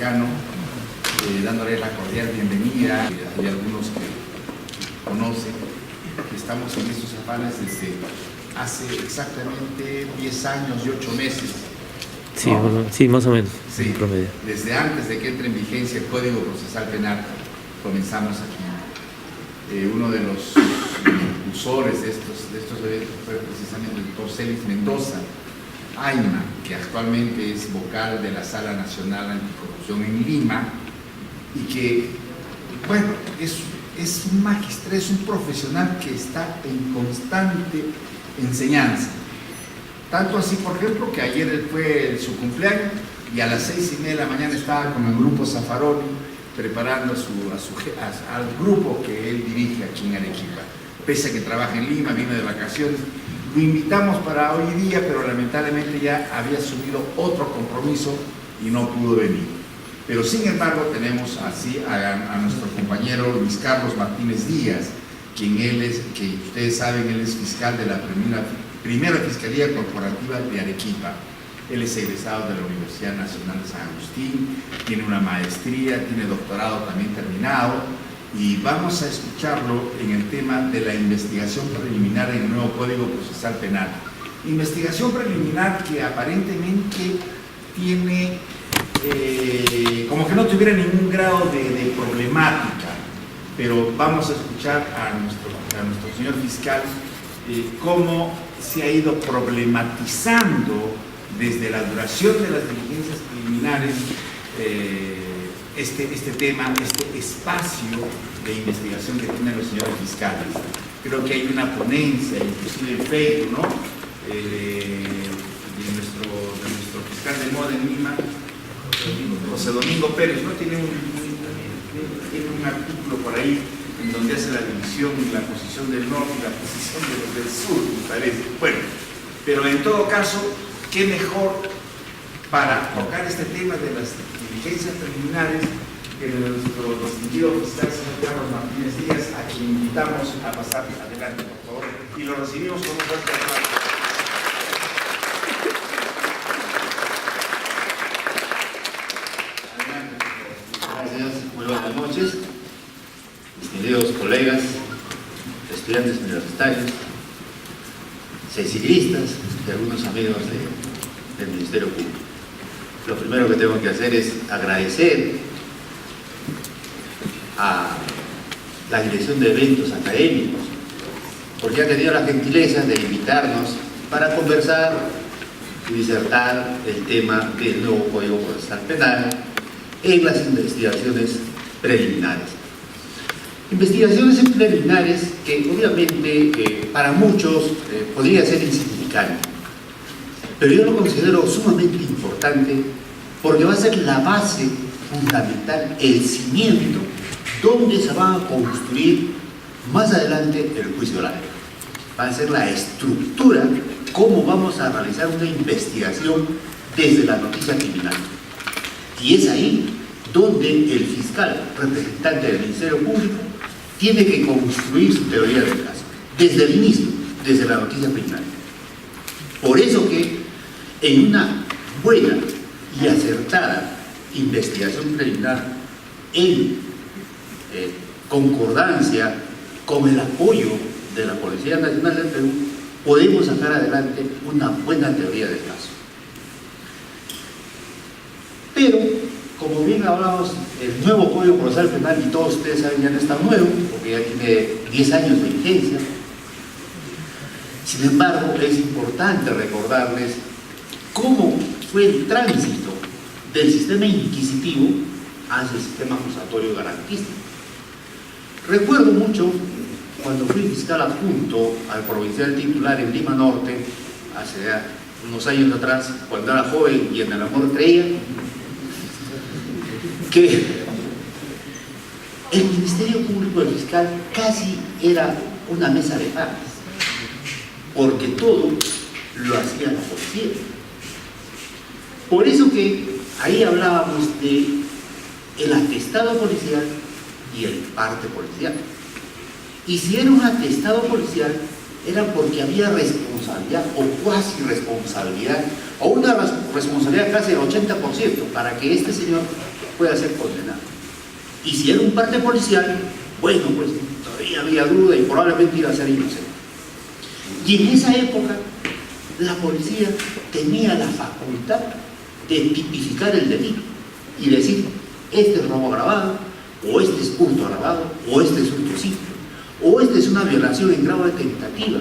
cercano, dándole la cordial bienvenida. Hay algunos que conocen que estamos en estos afanes desde hace exactamente 10 años y 8 meses. Sí, ¿no? bueno, sí, más o menos, Sí, en promedio. desde antes de que entre en vigencia el Código Procesal Penal, comenzamos aquí. Uno de los impulsores de estos eventos fue precisamente el doctor Celis Mendoza Ayma, que actualmente es vocal de la Sala Nacional Anticorrupción en Lima, y que, bueno, es un magistrado, es un profesional que está en constante enseñanza. Tanto así, por ejemplo, que ayer fue su cumpleaños y a las 6:30 de la mañana estaba con el grupo Zaffaroni preparando al grupo que él dirige aquí en Arequipa. Pese a que trabaja en Lima, vino de vacaciones. Lo invitamos para hoy día, pero lamentablemente ya había asumido otro compromiso y no pudo venir. Pero sin embargo tenemos así a nuestro compañero Luis Carlos Martínez Díaz, quien que ustedes saben, él es fiscal de la primera Fiscalía Corporativa de Arequipa. Él es egresado de la Universidad Nacional de San Agustín, tiene una maestría, tiene doctorado también terminado, y vamos a escucharlo en el tema de la investigación preliminar en el nuevo Código Procesal Penal. Investigación preliminar que aparentemente tiene, como que no tuviera ningún grado de problemática, pero vamos a escuchar a nuestro señor fiscal cómo se ha ido problematizando desde la duración de las diligencias preliminares este tema, este espacio de investigación que tienen los señores fiscales. Creo que hay una ponencia, inclusive en Facebook, ¿no? de nuestro fiscal de moda en Lima, José Domingo Pérez, ¿no? Tiene un artículo por ahí en donde hace la división y la posición del norte y la posición de los del sur, me parece. Bueno, pero en todo caso, qué mejor para tocar este tema de las diligencias preliminares que nuestro distinguido fiscal, señor Carlos Martínez Díaz, a quien invitamos a pasar adelante, por favor, y lo recibimos con un fuerte aplauso. Adelante, por favor. Gracias, muy buenas noches, mis queridos colegas, estudiantes universitarios, cecilistas y algunos amigos del Ministerio Público. Lo primero que tengo que hacer es agradecer a la Dirección de Eventos Académicos porque ha tenido la gentileza de invitarnos para conversar y disertar el tema del nuevo Código Procesal Penal en las investigaciones preliminares. Investigaciones preliminares que obviamente para muchos podría ser insignificante, pero yo lo considero sumamente importante porque va a ser la base fundamental, el cimiento donde se va a construir más adelante el juicio oral. Va a ser la estructura, cómo vamos a realizar una investigación desde la noticia criminal. Y es ahí donde el fiscal representante del Ministerio Público tiene que construir su teoría del caso, desde el inicio, desde la noticia criminal. Por eso que en una buena y acertada investigación preliminar en concordancia con el apoyo de la Policía Nacional del Perú, podemos sacar adelante una buena teoría del caso. Pero, como bien hablamos, el nuevo Código Procesal Penal, y todos ustedes saben, ya no es tan nuevo, porque ya tiene 10 años de vigencia. Sin embargo, es importante recordarles cómo fue el tránsito del sistema inquisitivo hacia el sistema acusatorio garantista. Recuerdo mucho cuando fui fiscal adjunto al provincial titular en Lima Norte, hace unos años atrás, cuando era joven y en el amor creía, que el Ministerio Público del Fiscal casi era una mesa de partes, porque todo lo hacía la policía. Por eso que ahí hablábamos de el atestado policial y el parte policial. Y si era un atestado policial, era porque había responsabilidad o cuasi responsabilidad, o una responsabilidad casi del 80%, para que este señor pueda ser condenado. Y si era un parte policial, bueno, pues todavía había duda y probablemente iba a ser inocente. Y en esa época, la policía tenía la facultad de tipificar el delito y decir, este es robo agravado, o este es hurto agravado, o este es hurto simple, o este es una violación en grado de tentativa,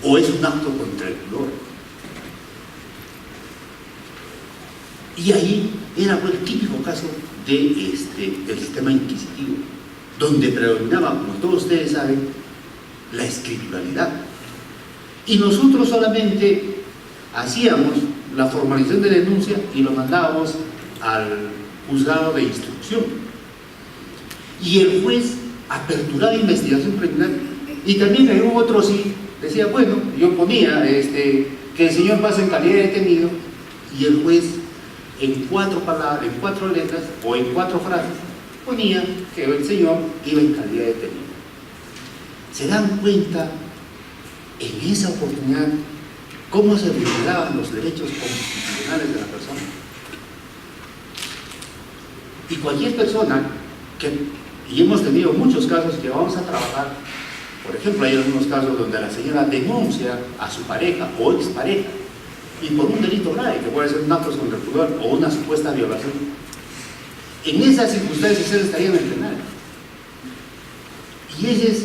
o es un acto contra el pudor. Y ahí era pues, el típico caso del sistema inquisitivo, donde predominaba, como todos ustedes saben, la escrituralidad. Y nosotros solamente hacíamos la formalización de denuncia y lo mandábamos al juzgado de instrucción. Y el juez aperturaba investigación preliminar. Y también en otro sí decía, bueno, yo ponía que el señor pase en calidad de detenido, y el juez en 4 palabras, en 4 letras o en 4 frases ponía que el señor iba en calidad de detenido. ¿Se dan cuenta en esa oportunidad cómo se vulneraban los derechos constitucionales de la persona? Y cualquier persona y hemos tenido muchos casos que vamos a trabajar, por ejemplo, hay algunos casos donde la señora denuncia a su pareja o expareja, y por un delito grave, que puede ser un acto contra el pudor o una supuesta violación. En esas circunstancias él estaría en el penal. Y esa es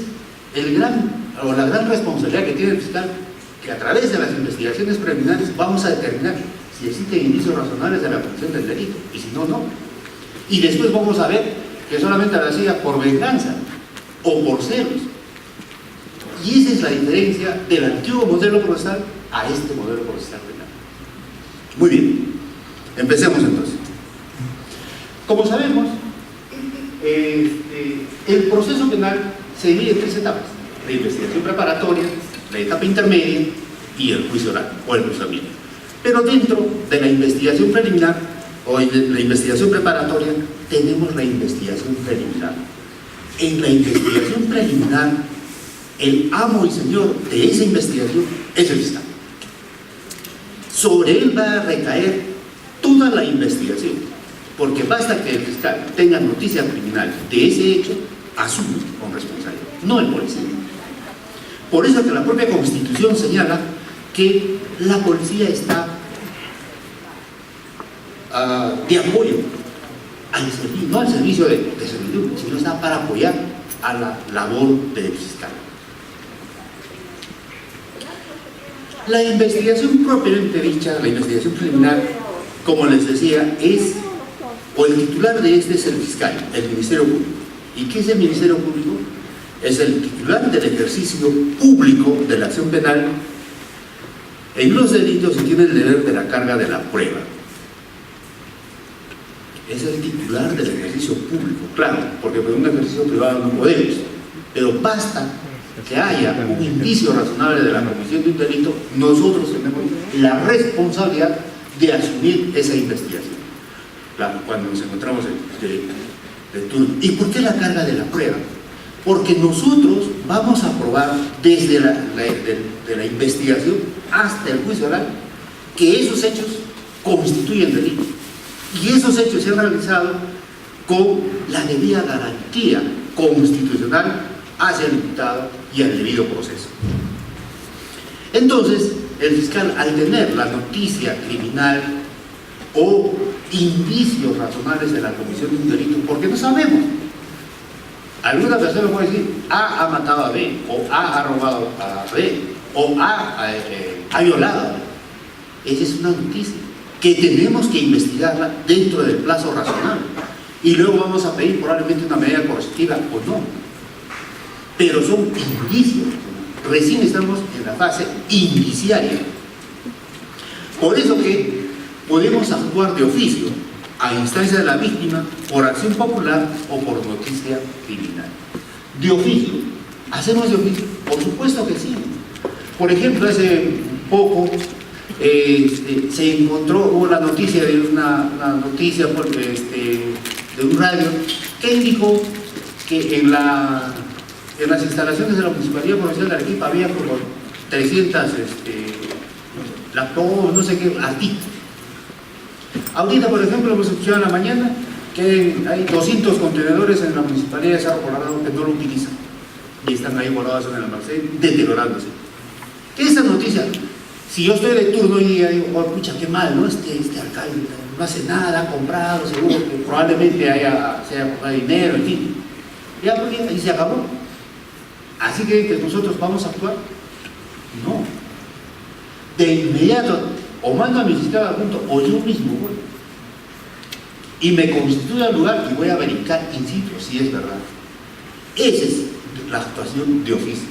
la gran responsabilidad que tiene el fiscal, que a través de las investigaciones preliminares vamos a determinar si existen indicios razonables de la comisión del delito, y si no, no. Y después vamos a ver que solamente lo hacía por venganza o por celos. Y esa es la diferencia del antiguo modelo procesal a este modelo procesal penal. Muy bien, empecemos entonces. Como sabemos, el proceso penal se divide en 3 etapas: la investigación preparatoria, la etapa intermedia y el juicio oral o el juzgamiento. Pero dentro de la investigación preliminar o de la investigación preparatoria tenemos la investigación preliminar. En la investigación preliminar, el amo y señor de esa investigación es el fiscal. Sobre él va a recaer toda la investigación, porque basta que el fiscal tenga noticia criminal de ese hecho, asume con responsabilidad, no el policía. Por eso que la propia Constitución señala que la policía está de apoyo al servicio, no al servicio de servidumbre, sino está para apoyar a la labor del fiscal. La investigación propiamente dicha, la investigación preliminar, como les decía, el titular de este es el fiscal, el Ministerio Público. ¿Y qué es el Ministerio Público? Es el titular del ejercicio público de la acción penal en los delitos y tiene el deber de la carga de la prueba. Es el titular del ejercicio público, claro, porque por un ejercicio privado no podemos, pero basta que haya un indicio razonable de la comisión de un delito, nosotros tenemos la responsabilidad de asumir esa investigación, cuando nos encontramos de turno. ¿Y por qué la carga de la prueba? Porque nosotros vamos a probar desde la investigación hasta el juicio oral que esos hechos constituyen delito. Y esos hechos se han realizado con la debida garantía constitucional hacia el imputado y al debido proceso. Entonces, el fiscal, al tener la noticia criminal o indicios razonables de la comisión de un delito, porque no sabemos, alguna persona puede decir A ha matado a B, o A ha robado a B, o A ha violado a B. Esa es una noticia que tenemos que investigarla dentro del plazo razonable, y luego vamos a pedir probablemente una medida coercitiva o no, pero son indicios. Recién estamos en la fase indiciaria. Por eso que podemos actuar de oficio a instancia de la víctima por acción popular o por noticia criminal. De oficio. ¿Hacemos de oficio? Por supuesto que sí. Por ejemplo, hace poco se encontró, hubo la noticia de una noticia de un radio que indicó que en las instalaciones de la Municipalidad Provincial de Arequipa había como 300 laptops, no sé qué, artículos. Ahorita, por ejemplo, hemos escuchado en la mañana que hay 200 contenedores en la Municipalidad de Cerro Colorado que no lo utilizan y están ahí guardados en el almacén, deteriorándose. Esa noticia, si yo estoy de turno hoy día, digo, oh, pucha, qué mal, ¿no? Este alcalde no hace nada, ha comprado, seguro que probablemente se haya comprado dinero, en fin. Ya, pues, y se acabó. Así que nosotros vamos a actuar. No. De inmediato, o mando a mi fiscal adjunto, o yo mismo voy. Y me constituyo al lugar y voy a verificar in situ si es verdad. Esa es la actuación de oficio.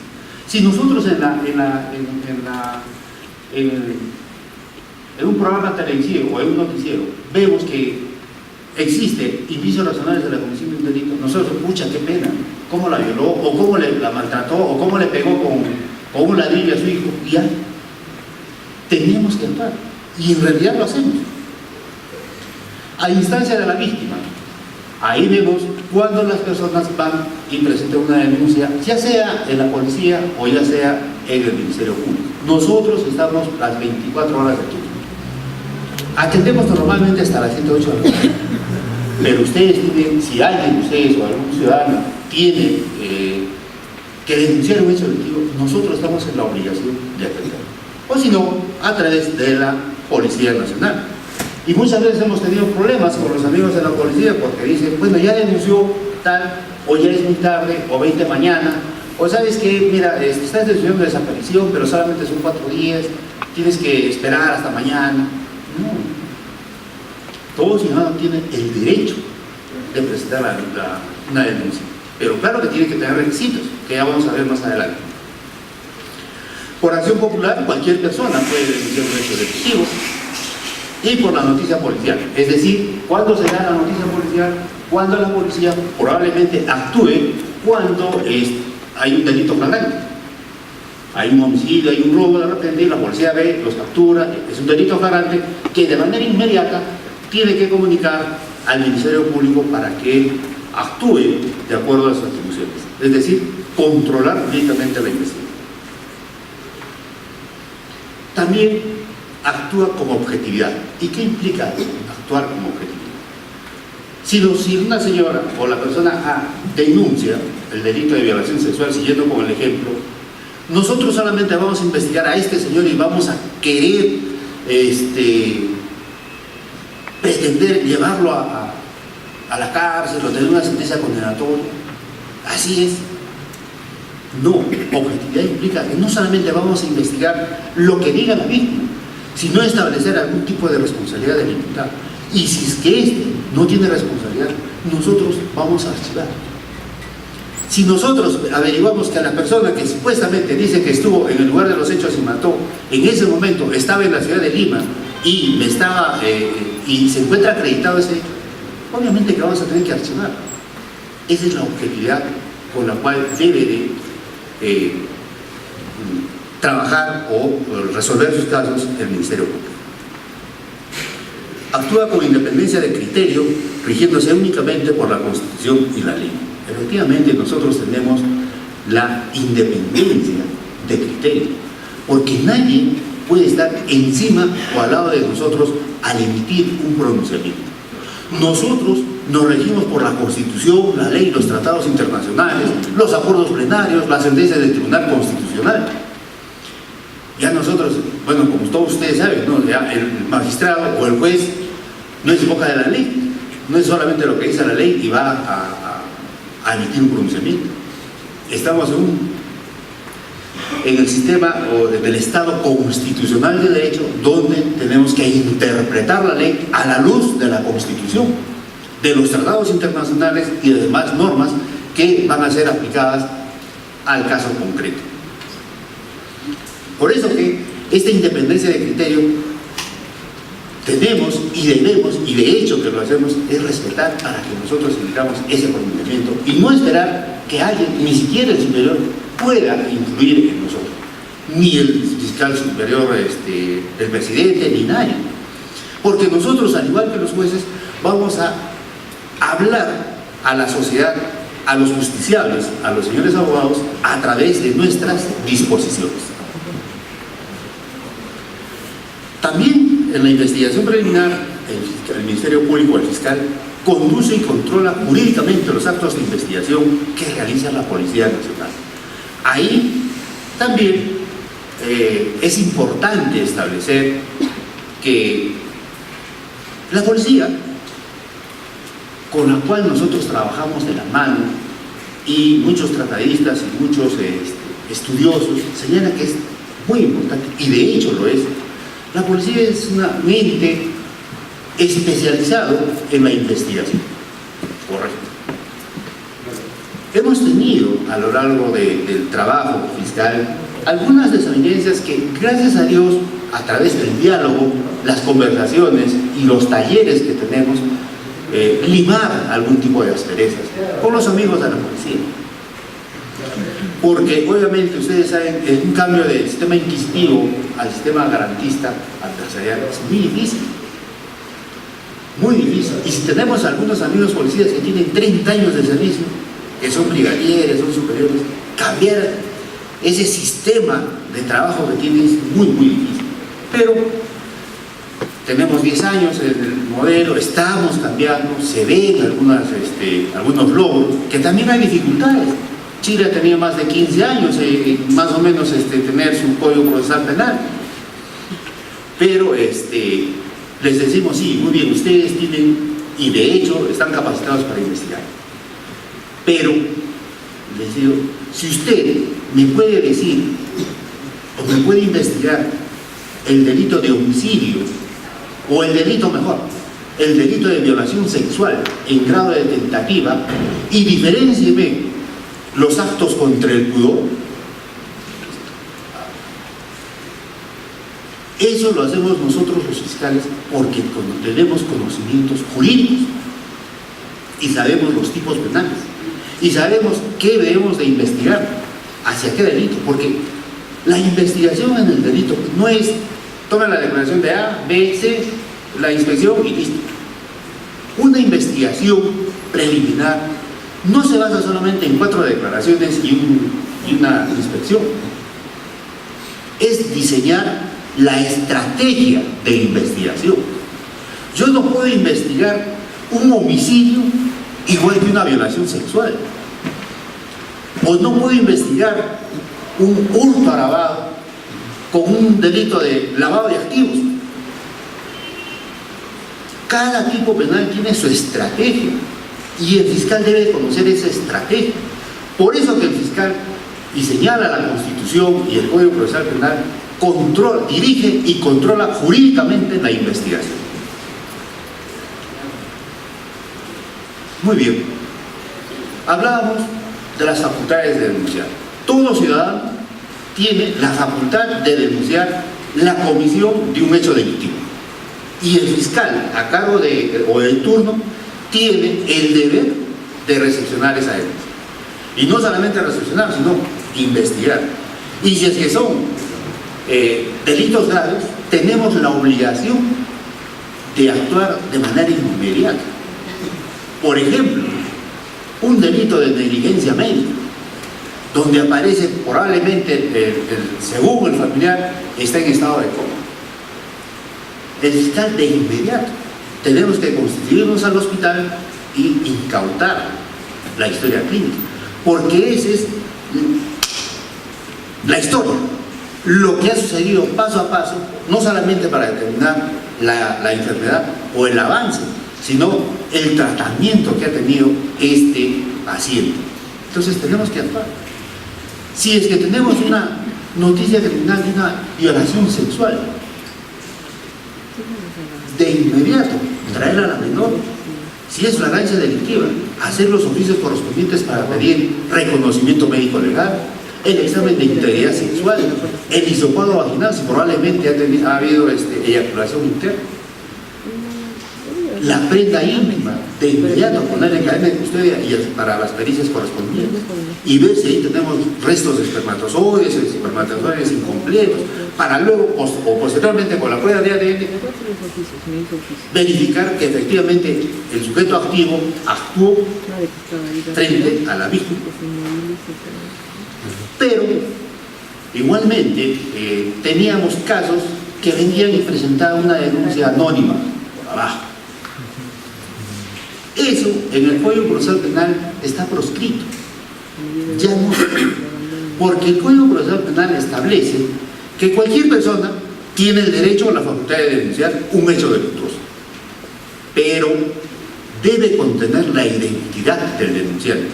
Si nosotros en un programa televisivo o en un noticiero vemos que existe indicios razonables de la comisión de un delito, nosotros, pucha, qué pena, cómo la violó, o cómo la maltrató, o cómo le pegó con un ladrillo a su hijo, y ya teníamos que actuar, y en realidad lo hacemos. A instancia de la víctima, ahí vemos cuando las personas van y presentan una denuncia, ya sea en la policía o ya sea en el Ministerio Público. Nosotros estamos las 24 horas de turno. Atendemos normalmente hasta las 7 o 8 de la noche. Pero ustedes tienen, si alguien de ustedes o algún ciudadano tiene que denunciar un hecho delictivo, nosotros estamos en la obligación de atender. O si no, a través de la Policía Nacional. Y muchas veces hemos tenido problemas con los amigos de la policía porque dicen, bueno, ya denunció tal, o ya es muy tarde, o 20 mañana, o sabes que, mira, estás denunciando desaparición, pero solamente son 4 días, tienes que esperar hasta mañana. No. Todo ciudadano tiene el derecho de presentar una denuncia, pero claro que tiene que tener requisitos, que ya vamos a ver más adelante. Por acción popular, cualquier persona puede denunciar un hecho delictivo, y por la noticia policial, es decir, ¿cuándo se da la noticia policial? Cuando la policía probablemente actúe cuando hay un delito flagrante. Hay un homicidio, hay un robo, de repente la policía ve, los captura, es un delito flagrante que de manera inmediata tiene que comunicar al Ministerio Público para que actúe de acuerdo a sus atribuciones, es decir, controlar directamente la investigación. También actúa con objetividad. ¿Y qué implica actuar con objetividad? Si una señora o la persona A denuncia el delito de violación sexual, siguiendo con el ejemplo, nosotros solamente vamos a investigar a este señor y vamos a querer pretender llevarlo a la cárcel o tener una sentencia condenatoria. Así es. No, objetividad implica que no solamente vamos a investigar lo que diga la víctima, sino establecer algún tipo de responsabilidad del imputado. Y si es que éste no tiene responsabilidad, nosotros vamos a archivar. Si nosotros averiguamos que a la persona que supuestamente dice que estuvo en el lugar de los hechos y mató, en ese momento estaba en la ciudad de Lima y y se encuentra acreditado ese hecho, obviamente que vamos a tener que archivar. Esa es la objetividad con la cual debe de trabajar o resolver sus casos el Ministerio Público. Actúa con independencia de criterio, rigiéndose únicamente por la Constitución y la ley. Efectivamente, nosotros tenemos la independencia de criterio, porque nadie puede estar encima o al lado de nosotros al emitir un pronunciamiento. Nosotros nos regimos por la Constitución, la ley, los tratados internacionales, los acuerdos plenarios, las sentencias del Tribunal Constitucional. Ya nosotros, bueno, como todos ustedes saben, ¿no? Ya el magistrado o el juez no es boca de la ley, no es solamente lo que dice la ley y va a emitir un pronunciamiento. Estamos en el sistema del Estado constitucional de derecho, donde tenemos que interpretar la ley a la luz de la Constitución, de los tratados internacionales y de demás normas que van a ser aplicadas al caso concreto. Por eso que esta independencia de criterio tenemos y debemos, y de hecho que lo hacemos, es respetar para que nosotros emitamos ese pronunciamiento y no esperar que alguien, ni siquiera el superior, pueda influir en nosotros, ni el fiscal superior, el presidente, ni nadie. Porque nosotros, al igual que los jueces, vamos a hablar a la sociedad, a los justiciables, a los señores abogados, a través de nuestras disposiciones. También en la investigación preliminar, el Ministerio Público, el fiscal, conduce y controla jurídicamente los actos de investigación que realiza la Policía Nacional. Ahí también es importante establecer que la policía, con la cual nosotros trabajamos de la mano, y muchos tratadistas y muchos estudiosos señalan que es muy importante, y de hecho lo es. La policía es un ente especializado en la investigación. Correcto. Hemos tenido a lo largo del trabajo fiscal algunas desavenencias que, gracias a Dios, a través del diálogo, las conversaciones y los talleres que tenemos, limar algún tipo de asperezas con los amigos de la policía. Porque obviamente ustedes saben que un cambio del sistema inquisitivo al sistema garantista adversarial es muy difícil. Muy difícil. Y si tenemos algunos amigos policías que tienen 30 años de servicio, que son brigadieres, son superiores, cambiar ese sistema de trabajo que tienen es muy, muy difícil. Pero tenemos 10 años en el modelo, estamos cambiando, se ven algunos logros, que también hay dificultades. Chile ha tenido más de 15 años, más o menos tener su código procesal penal. Pero les decimos, sí, muy bien, ustedes tienen, y de hecho están capacitados para investigar. Pero, les digo, si usted me puede decir, o me puede investigar el delito de homicidio, o el delito mejor, el delito de violación sexual en grado de tentativa, y diferéncieme los actos contra el pudor, eso lo hacemos nosotros los fiscales porque tenemos conocimientos jurídicos y sabemos los tipos penales y sabemos qué debemos de investigar, hacia qué delito, porque la investigación en el delito no es toman la declaración de A, B, C, la inspección y listo. Una investigación preliminar no se basa solamente en 4 declaraciones y una inspección. Es diseñar la estrategia de investigación. Yo no puedo investigar un homicidio igual que una violación sexual. O no puedo investigar un hurto agravado con un delito de lavado de activos. Cada tipo penal tiene su estrategia y el fiscal debe conocer esa estrategia. Por eso que el fiscal, y señala la Constitución y el Código Procesal Penal, dirige y controla jurídicamente la investigación. Muy bien. Hablábamos de las facultades de denunciar. Todo ciudadano tiene la facultad de denunciar la comisión de un hecho delictivo. Y el fiscal, a cargo o del turno, tiene el deber de recepcionar esa denuncia. Y no solamente recepcionar, sino investigar. Y si es que son delitos graves, tenemos la obligación de actuar de manera inmediata. Por ejemplo, un delito de negligencia médica, donde aparece probablemente, según el familiar, está en estado de coma. El fiscal de inmediato tenemos que constituirnos al hospital y incautar la historia clínica, porque esa es la historia, lo que ha sucedido paso a paso, no solamente para determinar la enfermedad o el avance, sino el tratamiento que ha tenido este paciente. Entonces tenemos que actuar. Si es que tenemos una noticia criminal de una violación sexual, de inmediato traer a la menor, si es flagrancia delictiva, hacer los oficios correspondientes para pedir reconocimiento médico legal, el examen de integridad sexual, el hisopado vaginal, si probablemente ha habido eyaculación interna, la prenda íntima, de inmediato poner en cadena de custodia y para las pericias correspondientes, y ver si ahí tenemos restos de espermatozoides incompletos, para luego, o posteriormente con la prueba de ADN, verificar que efectivamente el sujeto activo actuó frente a la víctima. Pero, igualmente, teníamos casos que venían y presentaban una denuncia anónima por abajo. Eso en el Código Procesal Penal está proscrito. Ya no, porque el Código Procesal Penal establece que cualquier persona tiene el derecho o la facultad de denunciar un hecho delictuoso, pero debe contener la identidad del denunciante,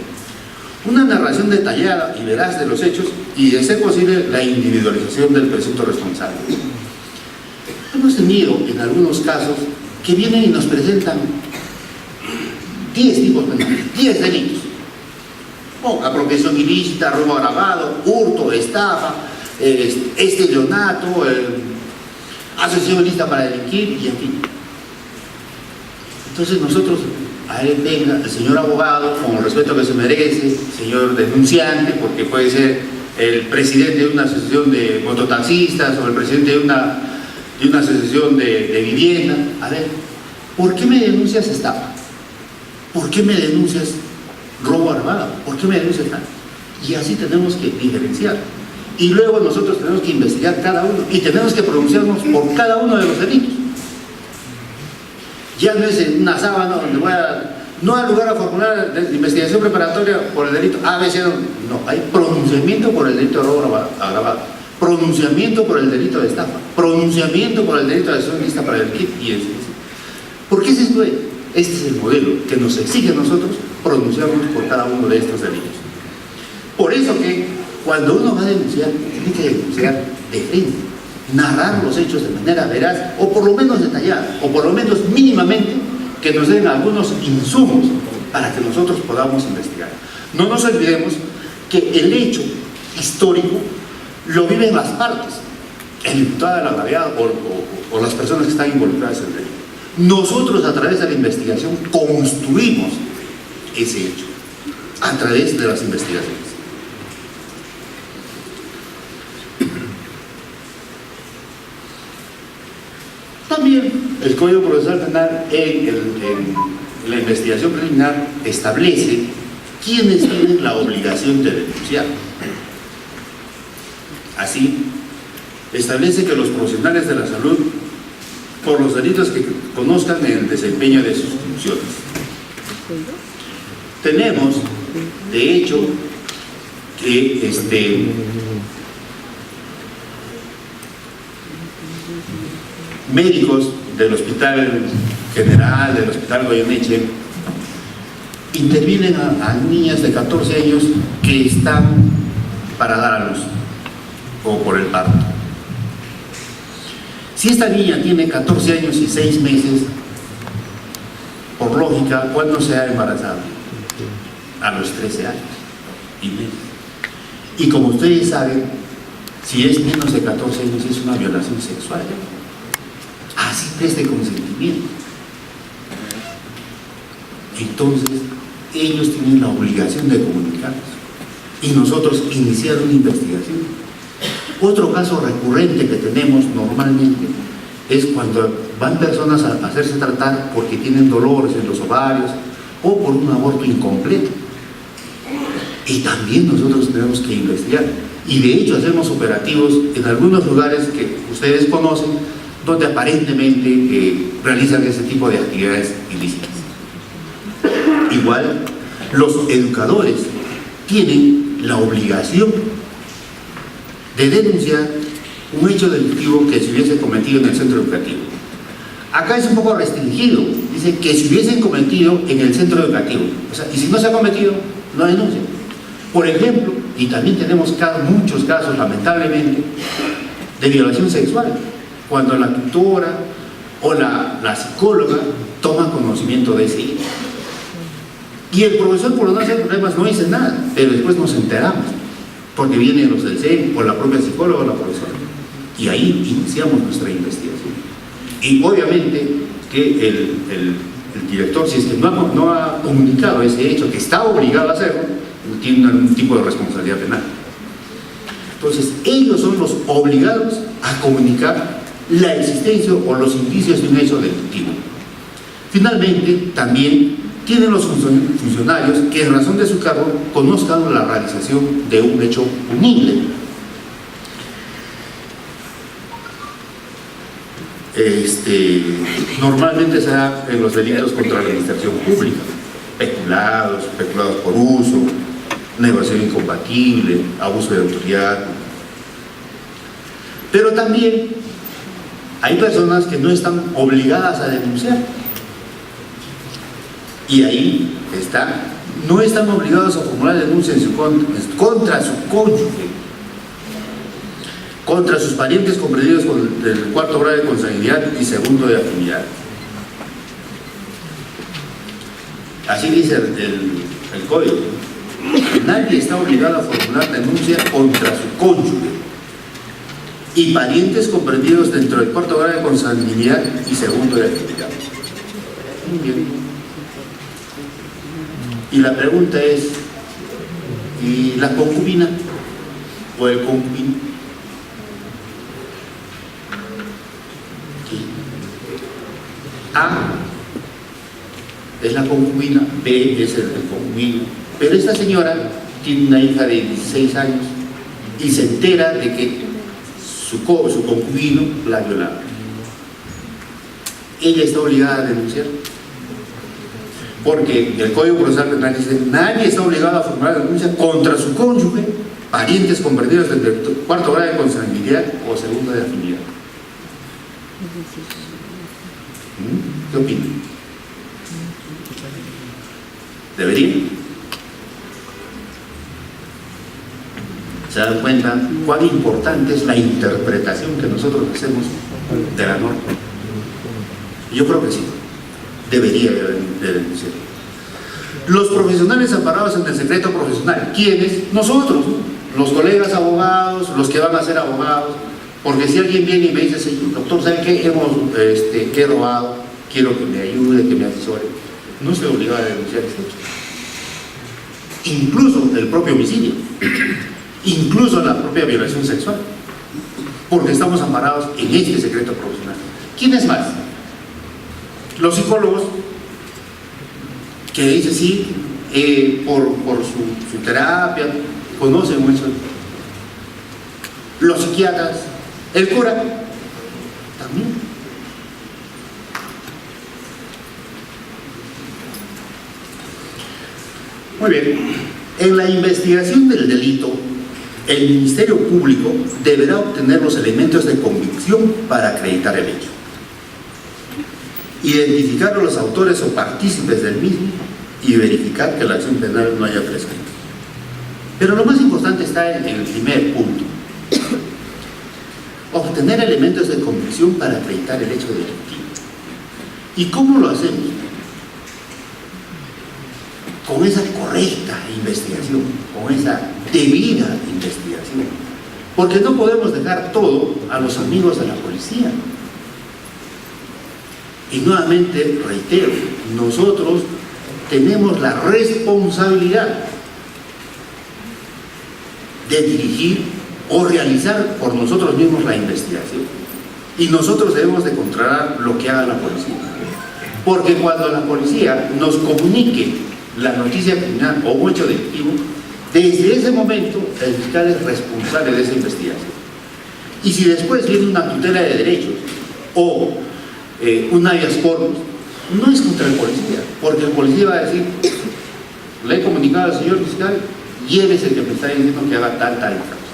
una narración detallada y veraz de los hechos y, de ser posible, la individualización del presunto responsable. Hemos tenido en algunos casos que vienen y nos presentan 10 tipos penales, 10 delitos: apropiación ilícita, robo agravado, hurto, estafa, estelionato, asociación ilícita para delinquir, y en fin. Entonces nosotros, a él venga el señor abogado, con el respeto que se merece, señor denunciante, porque puede ser el presidente de una asociación de mototaxistas o el presidente de una asociación de vivienda. A ver, ¿por qué me denuncias estafa? ¿Por qué me denuncias robo armado? ¿Por qué me denuncias tal? Y así tenemos que diferenciar. Y luego nosotros tenemos que investigar cada uno y tenemos que pronunciarnos por cada uno de los delitos. Ya no es en una sábana donde no hay lugar a formular de investigación preparatoria por el delito ABC, no, hay pronunciamiento por el delito de robo agravado, pronunciamiento por el delito de estafa, pronunciamiento por el delito de asociación ilícita para delinquir, y eso. ¿Por qué se estudia? Este es el modelo que nos exige a nosotros pronunciarnos por cada uno de estos delitos. Por eso que cuando uno va a denunciar, tiene que denunciar de frente, narrar los hechos de manera veraz, o por lo menos detallada, o por lo menos mínimamente, que nos den algunos insumos para que nosotros podamos investigar. No nos olvidemos que el hecho histórico lo viven las partes, el imputado de la gravedad o las personas que están involucradas en el delito. Nosotros, a través de la investigación, construimos ese hecho, a través de las investigaciones. También el Código Procesal Penal en la investigación preliminar establece quiénes tienen la obligación de denunciar. Así, establece que los profesionales de la salud, por los delitos que conozcan en el desempeño de sus funciones. Tenemos, de hecho, que médicos del Hospital General, del Hospital Goyeneche, intervienen a niñas de 14 años que están para dar a luz o por el parto. Si esta niña tiene 14 años y 6 meses, por lógica, ¿cuándo se ha embarazado? A los 13 años y menos. Y como ustedes saben, si es menos de 14 años es una violación sexual. Así preste consentimiento. Entonces, ellos tienen la obligación de comunicarnos y nosotros iniciar una investigación. Otro caso recurrente que tenemos normalmente es cuando van personas a hacerse tratar porque tienen dolores en los ovarios o por un aborto incompleto. Y también nosotros tenemos que investigar. Y de hecho hacemos operativos en algunos lugares que ustedes conocen, donde aparentemente realizan ese tipo de actividades ilícitas. Igual, los educadores tienen la obligación de denunciar un hecho delictivo que se hubiese cometido en el centro educativo. Acá es un poco restringido, dice que se hubiesen cometido en el centro educativo. O sea, y si no se ha cometido, no denuncian. Por ejemplo, y también tenemos muchos casos, lamentablemente, de violación sexual, cuando la tutora o la psicóloga toman conocimiento de ese hecho. Y el profesor, por no hacer problemas, no dice nada, pero después nos enteramos, porque vienen los del CEN o la propia psicóloga o la profesora. Y ahí iniciamos nuestra investigación. Y obviamente que el director, si es que no ha comunicado ese hecho, que está obligado a hacerlo, tiene un tipo de responsabilidad penal. Entonces, ellos son los obligados a comunicar la existencia o los indicios de un hecho delictivo. Finalmente, también tienen los funcionarios que en razón de su cargo conozcan la realización de un hecho punible. Normalmente se da en los delitos contra la administración pública, peculados por uso, negociación incompatible, abuso de autoridad. Pero también hay personas que no están obligadas a denunciar. Y ahí está, no están obligados a formular denuncias contra su cónyuge, contra sus parientes comprendidos con el cuarto grado de consanguinidad y segundo de afinidad. Así dice el código. Nadie está obligado a formular denuncia contra su cónyuge y parientes comprendidos dentro del cuarto grado de consanguinidad y segundo de afinidad. Muy bien. Y la pregunta es, ¿y la concubina o el concubino? ¿Sí? A es la concubina, B es el concubino. Pero esta señora tiene una hija de 16 años y se entera de que su concubino la ha violado. Ella está obligada a denunciar. Porque el Código Procesal Penal dice: nadie está obligado a formular denuncia contra su cónyuge, parientes comprendidos desde el cuarto grado de consanguinidad o segundo de afinidad. ¿Qué opinan? ¿Debería? ¿Se dan cuenta cuán importante es la interpretación que nosotros hacemos de la norma? Yo creo que sí. Debería de denunciar. Los profesionales amparados en el secreto profesional, ¿quiénes? Nosotros, los colegas abogados, los que van a ser abogados, porque si alguien viene y me dice: señor doctor, ¿sabe qué? Que he robado, quiero que me ayude, que me asesore, no estoy obligado a denunciar este hecho. Incluso el propio homicidio, incluso la propia violación sexual, porque estamos amparados en este secreto profesional. ¿Quiénes más? Los psicólogos, que dicen sí, por su terapia, conocen eso. Los psiquiatras, el cura, también. Muy bien. En la investigación del delito, el Ministerio Público deberá obtener los elementos de convicción para acreditar el hecho, identificar a los autores o partícipes del mismo y verificar que la acción penal no haya prescrito. Pero lo más importante está en el primer punto: obtener elementos de convicción para acreditar el hecho delictivo. ¿Y cómo lo hacemos? Con esa correcta investigación, con esa debida investigación, porque no podemos dejar todo a los amigos de la policía. Y nuevamente reitero, nosotros tenemos la responsabilidad de dirigir o realizar por nosotros mismos la investigación, y nosotros debemos de controlar lo que haga la policía, porque cuando la policía nos comunique la noticia criminal o un hecho delictivo, desde ese momento el fiscal es responsable de esa investigación. Y si después viene una tutela de derechos o un habeas corpus, no es contra el policía, porque el policía va a decir: le he comunicado al señor fiscal y él es el que me está diciendo que haga tal infracción.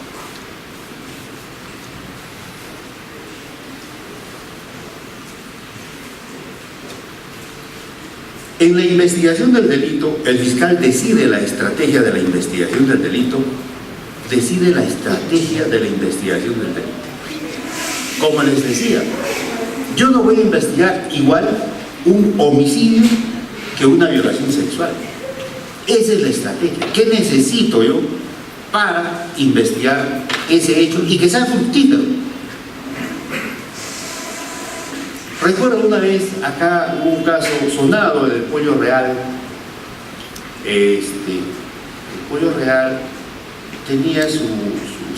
En la investigación del delito, el fiscal decide la estrategia de la investigación del delito, decide la estrategia de la investigación del delito. Como les decía, yo no voy a investigar igual un homicidio que una violación sexual. Esa es la estrategia. ¿Qué necesito yo para investigar ese hecho y que sea fructífero? Recuerdo una vez, acá hubo un caso sonado del Pollo Real. El Pollo Real tenía su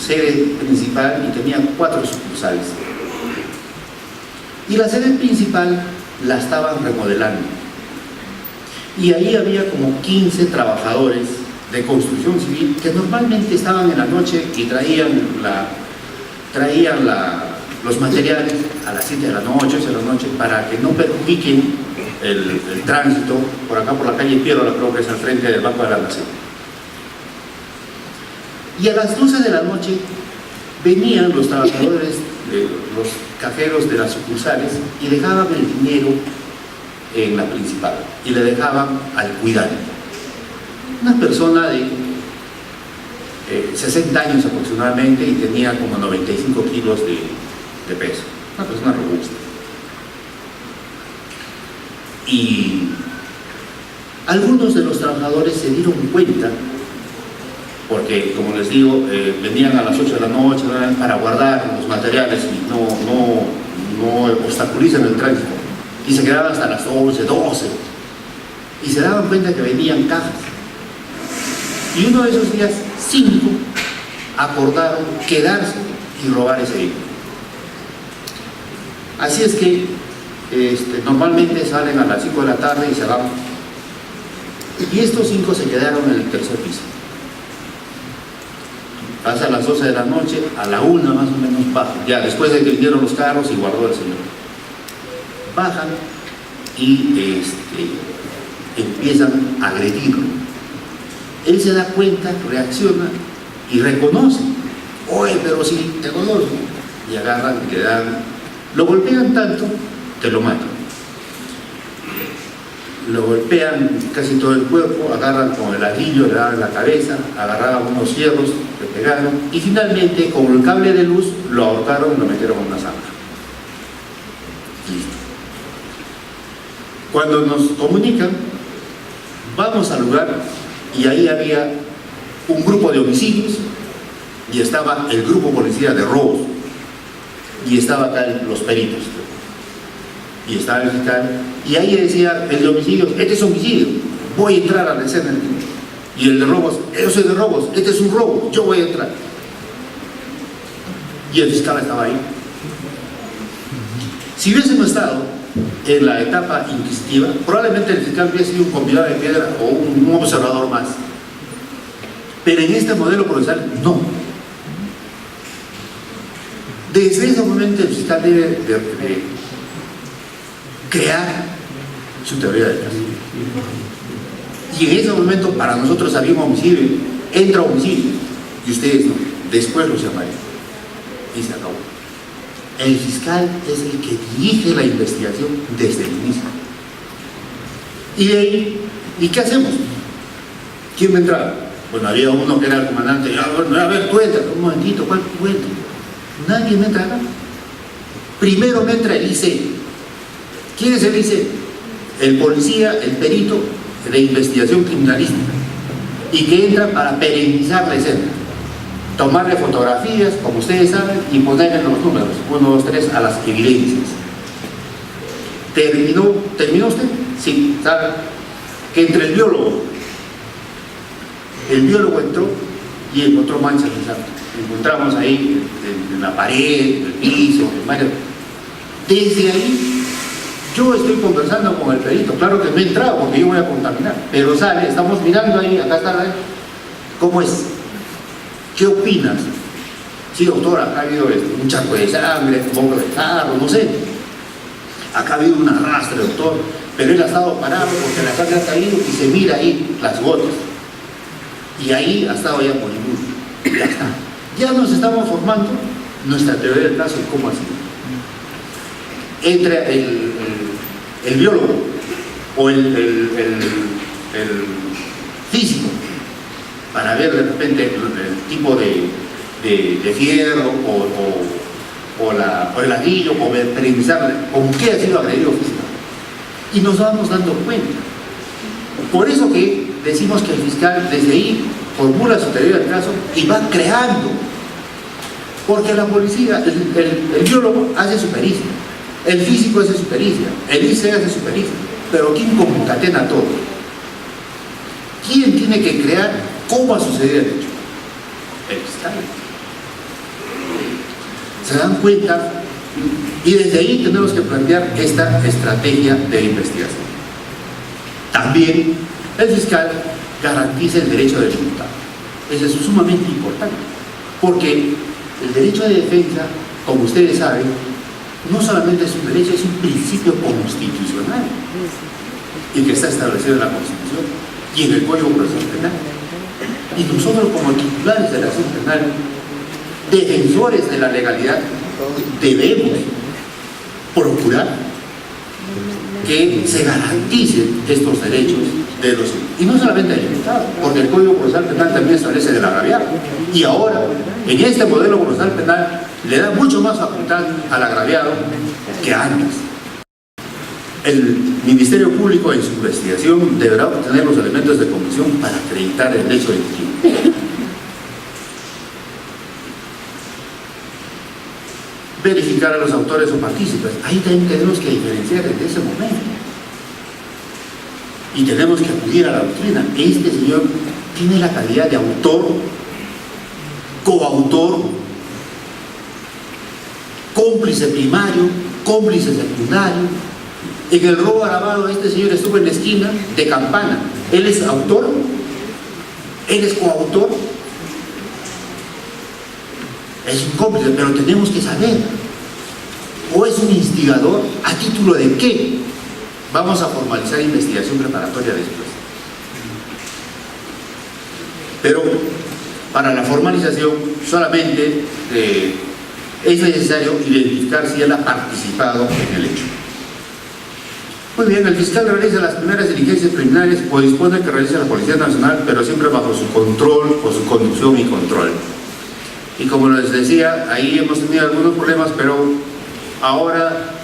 sede principal y tenía 4 sucursales. Y la sede principal la estaban remodelando. Y ahí había como 15 trabajadores de construcción civil que normalmente estaban en la noche y traían los materiales a las 7 de la noche, 8 de la noche, para que no perjudiquen el tránsito, por acá por la calle Piérola, creo que es al frente del Banco de la Nación. Y a las 12 de la noche venían los trabajadores, los cajeros de las sucursales y dejaban el dinero en la principal y le dejaban al cuidante. Una persona de 60 años aproximadamente y tenía como 95 kilos de peso. Una persona robusta. Y algunos de los trabajadores se dieron cuenta, porque como les digo, venían a las 8 de la noche para guardar los materiales y no obstaculizan el tránsito, y se quedaban hasta las 11, 12, y se daban cuenta que venían cajas. Y uno de esos días, 5 acordaron quedarse y robar ese dinero. Así es que normalmente salen a las 5 de la tarde y se van. Y estos 5 se quedaron en el tercer piso. Pasa a las 12 de la noche, a la 1 más o menos bajan. Ya después de que vinieron los carros y guardó el señor. Bajan y empiezan a agredirlo. Él se da cuenta, reacciona y reconoce. Oye, pero sí, te conozco. Y agarran y le dan. Lo golpean tanto que lo matan. Lo golpean casi todo el cuerpo, agarran con el ladrillo, le dan la cabeza, agarraban unos fierros, le pegaron y finalmente con el cable de luz lo ahorcaron y lo metieron en una zanja. Listo. Cuando nos comunican, vamos al lugar y ahí había un grupo de homicidios y estaba el grupo policía de robos y estaba acá los peritos y estaba el fiscal y ahí decía el de homicidios, este es homicidio, voy a entrar a la escena, y el de robos, eso es de robos, este es un robo, yo voy a entrar, y el fiscal estaba ahí. Si hubiésemos estado en la etapa inquisitiva, probablemente el fiscal hubiera sido un convidado de piedra o un observador más, pero en este modelo procesal no. Desde ese momento el fiscal debe de crear su teoría del caso. Y en ese momento para nosotros había un homicidio, entra homicidio, y ustedes no, después los llamarían. Y se acabó. El fiscal es el que dirige la investigación desde el inicio. Y de ahí, ¿y qué hacemos? ¿Quién va a entrar? Bueno, había uno que era el comandante, a ver, cuenta, un momentito, ¿cuál cuenta? Nadie me entra acá. Primero me entra el IC. ¿Quién es el IC? El policía, el perito de investigación criminalística, y que entra para perennizar la escena, tomarle fotografías, como ustedes saben, y ponerle los números, 1, 2, 3, a las evidencias. ¿Terminó usted? Sí, ¿sabe? Que entre el biólogo entró y encontró manchas de sangre. Encontramos ahí en la pared, en el piso, en varios. Desde ahí yo estoy conversando con el perito, claro que me he entrado porque yo voy a contaminar, pero sale, estamos mirando ahí, acá está, ¿cómo es? ¿Qué opinas? Sí, doctor, acá ha habido un charco de sangre, un poco de carro, no sé. Acá ha habido un arrastre, doctor, pero él ha estado parado porque la sangre ha caído y se mira ahí las gotas. Y ahí ha estado ya moribundo. Ya está. Ya nos estamos formando nuestra teoría del caso y cómo ha sido. Entra el biólogo o el físico para ver de repente el tipo de fierro o el ladrillo, o perennizar con qué ha sido agredido físico. Y nos vamos dando cuenta. Por eso que decimos que el fiscal desde ahí formula su teoría del caso y va creando. Porque la policía, el biólogo hace su pericia, el físico hace su pericia, el IC hace su pericia, pero ¿quién concatena todo? ¿Quién tiene que crear cómo ha sucedido el hecho? El fiscal. ¿Se dan cuenta? Y desde ahí tenemos que plantear esta estrategia de investigación. También el fiscal garantiza el derecho del imputado. Eso es sumamente importante, porque el derecho de defensa, como ustedes saben, no solamente es un derecho, es un principio constitucional. y que está establecido en la Constitución y en el Código Procesal Penal. Y nosotros, como titulares de la acción penal, defensores de la legalidad, debemos procurar que se garanticen estos derechos de los, y no solamente del imputado, porque el Código Procesal Penal también establece del agraviado, y ahora en este modelo procesal penal le da mucho más facultad al agraviado que antes. El Ministerio Público en su investigación deberá obtener los elementos de convicción para acreditar el hecho delictivo. Verificar a los autores o partícipes. Ahí también tenemos que diferenciar desde ese momento. Y tenemos que acudir a la doctrina. Este señor tiene la calidad de autor, coautor, cómplice primario, cómplice secundario. En el robo agravado, este señor estuvo en la esquina de Campana. Él es autor, él es coautor, es un cómplice, pero tenemos que saber. O es un instigador, ¿a título de qué? Vamos a formalizar investigación preparatoria después. Pero para la formalización solamente es necesario identificar si él ha participado en el hecho. Muy bien, el fiscal realiza las primeras diligencias preliminares o dispone que realice la Policía Nacional, pero siempre bajo su control o su conducción y control. Y como les decía, ahí hemos tenido algunos problemas, pero ahora,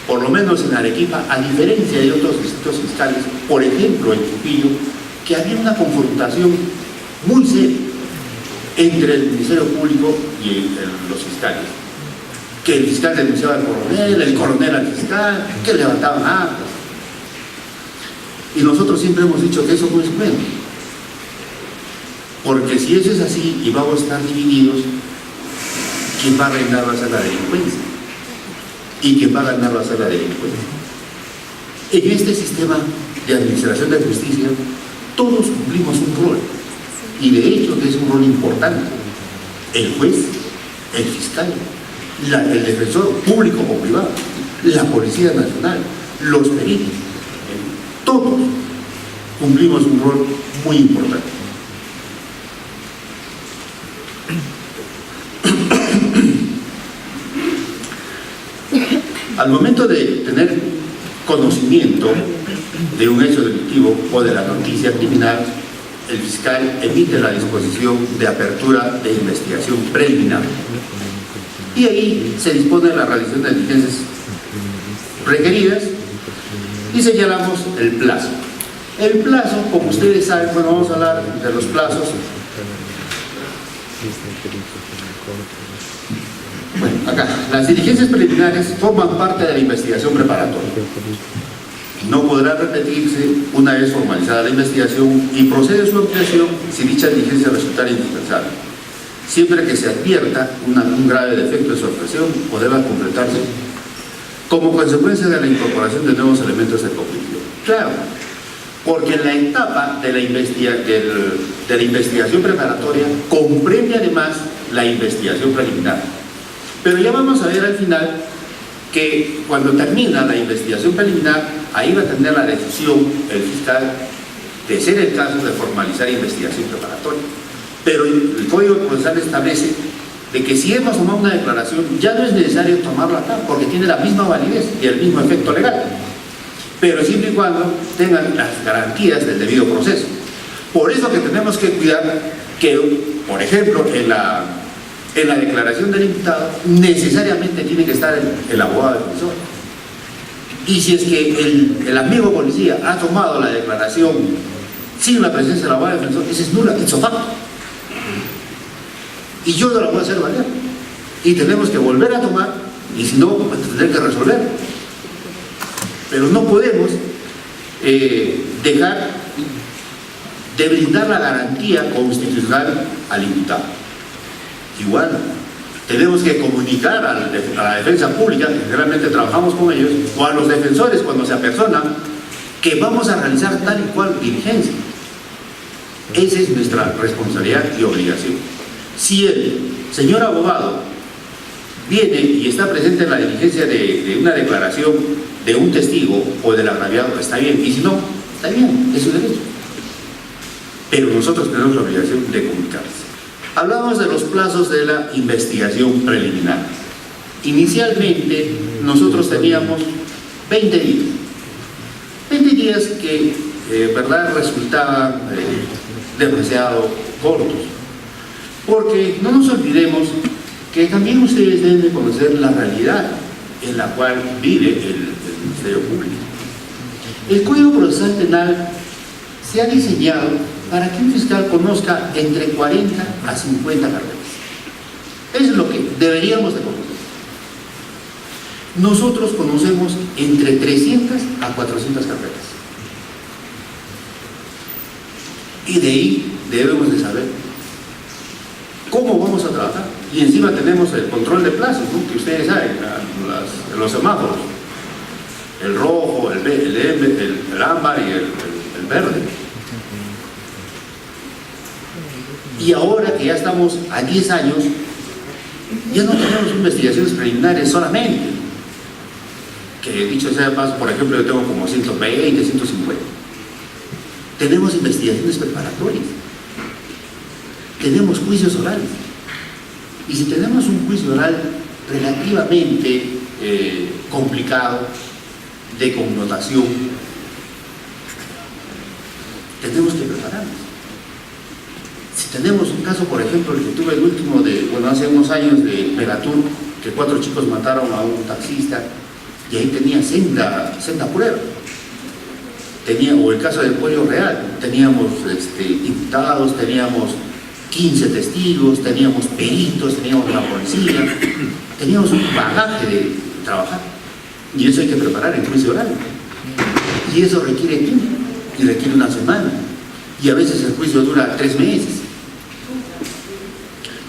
por lo menos en Arequipa, a diferencia de otros distritos fiscales, por ejemplo en Trujillo, que había una confrontación muy seria entre el Ministerio Público y los fiscales. Que el fiscal denunciaba al coronel, el coronel al fiscal, que levantaban actas. Y nosotros siempre hemos dicho que eso no es bueno. Porque si eso es así y vamos a estar divididos, quien va a reinar va a ser la delincuencia. Y quien va a ganar va a ser la delincuencia. En este sistema de administración de justicia, todos cumplimos un rol. Y de hecho que es un rol importante. El juez, el fiscal, el defensor público o privado, la Policía Nacional, los peritos, todos cumplimos un rol muy importante. Al momento de tener conocimiento de un hecho delictivo o de la noticia criminal, el fiscal emite la disposición de apertura de investigación preliminar. Y ahí se dispone de la realización de diligencias requeridas y señalamos el plazo. El plazo, como ustedes saben, bueno, vamos a hablar de los plazos. Bueno, acá, las diligencias preliminares forman parte de la investigación preparatoria. No podrá repetirse una vez formalizada la investigación y procede su ampliación si dicha diligencia resultara indispensable, siempre que se advierta un grave defecto de su actuación o deba completarse como consecuencia de la incorporación de nuevos elementos de conflicto. Claro, porque en la etapa de la investigación preparatoria comprende además la investigación preliminar. Pero ya vamos a ver al final que cuando termina la investigación preliminar, ahí va a tener la decisión el fiscal de ser el caso de formalizar investigación preparatoria. Pero el Código Procesal establece de que si hemos tomado una declaración, ya no es necesario tomarla acá, porque tiene la misma validez y el mismo efecto legal, pero siempre y cuando tengan las garantías del debido proceso. Por eso que tenemos que cuidar que, por ejemplo, en la declaración del imputado necesariamente tiene que estar el abogado defensor. Y si es que el amigo policía ha tomado la declaración sin la presencia del abogado defensor, esa es nula, ipso facto. Y yo no la voy a hacer valer. Y tenemos que volver a tomar, y si no, pues tener que resolver. Pero no podemos dejar de brindar la garantía constitucional al imputado. Igual, tenemos que comunicar a la defensa pública, que generalmente trabajamos con ellos, o a los defensores cuando se apersonan, que vamos a realizar tal y cual diligencia. Esa es nuestra responsabilidad y obligación. Si el señor abogado viene y está presente en la diligencia de una declaración de un testigo o del agraviado está bien, y si no, está bien, es su derecho. Pero nosotros tenemos la obligación de comunicarse. Hablamos de los plazos de la investigación preliminar. Inicialmente nosotros teníamos 20 días. 20 días que, verdad, resultaban demasiado cortos. Porque no nos olvidemos que también ustedes deben de conocer la realidad en la cual vive el Ministerio Público. El Código Procesal Penal se ha diseñado para que un fiscal conozca entre 40 a 50 carpetas. Eso es lo que deberíamos de conocer. Nosotros conocemos entre 300 a 400 carpetas. Y de ahí debemos de saber cómo vamos a trabajar. Y encima tenemos el control de plazos, ¿no? Que ustedes saben, los semáforos. El rojo, el ámbar y el verde. Y ahora que ya estamos a 10 años, ya no tenemos investigaciones preliminares solamente. Que dicho sea de paso, por ejemplo, yo tengo como 120, 150. Tenemos investigaciones preparatorias. Tenemos juicios orales. Y si tenemos un juicio oral relativamente complicado, de connotación, tenemos que prepararnos. Si tenemos un caso, por ejemplo, el que tuve el último hace unos años de Pegatur, que 4 chicos mataron a un taxista, y ahí tenía senda prueba. O el caso del Pollo Real, teníamos imputados, teníamos 15 testigos, teníamos peritos, teníamos la policía, teníamos un bagaje de trabajar. Y eso hay que preparar en juicio oral. Y eso requiere tiempo, y requiere una semana. Y a veces el juicio dura 3 meses.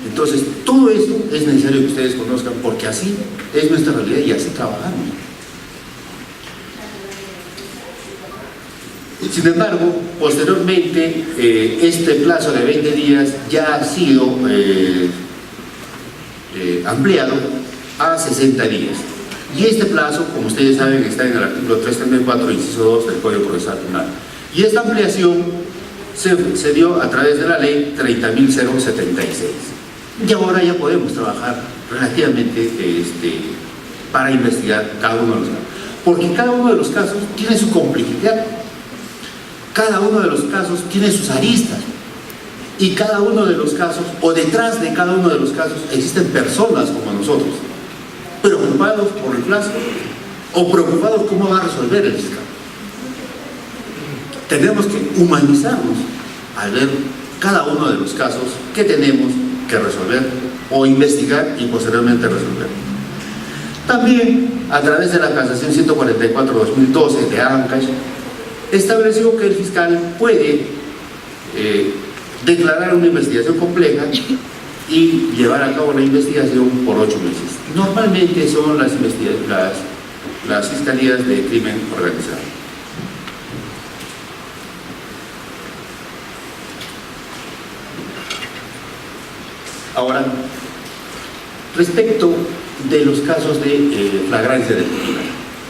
Entonces, todo eso es necesario que ustedes conozcan, porque así es nuestra realidad y así trabajamos. Sin embargo, posteriormente, este plazo de 20 días ya ha sido ampliado a 60 días. Y este plazo, como ustedes saben, está en el artículo 334, inciso 2 del Código Procesal Penal. Y esta ampliación se dio a través de la ley 30.076. Y ahora ya podemos trabajar relativamente para investigar cada uno de los casos. Porque cada uno de los casos tiene su complejidad. Cada uno de los casos tiene sus aristas. Y cada uno de los casos, o detrás de cada uno de los casos, existen personas como nosotros, preocupados por el plazo o preocupados cómo va a resolver el fiscal. Tenemos que humanizarnos al ver cada uno de los casos que tenemos que resolver o investigar y posteriormente resolver. También, a través de la casación 144/2012 de Ancash, estableció que el fiscal puede declarar una investigación compleja y llevar a cabo la investigación por 8 meses. Normalmente son las fiscalías de crimen organizado. Ahora, respecto de los casos de flagrancia delictiva.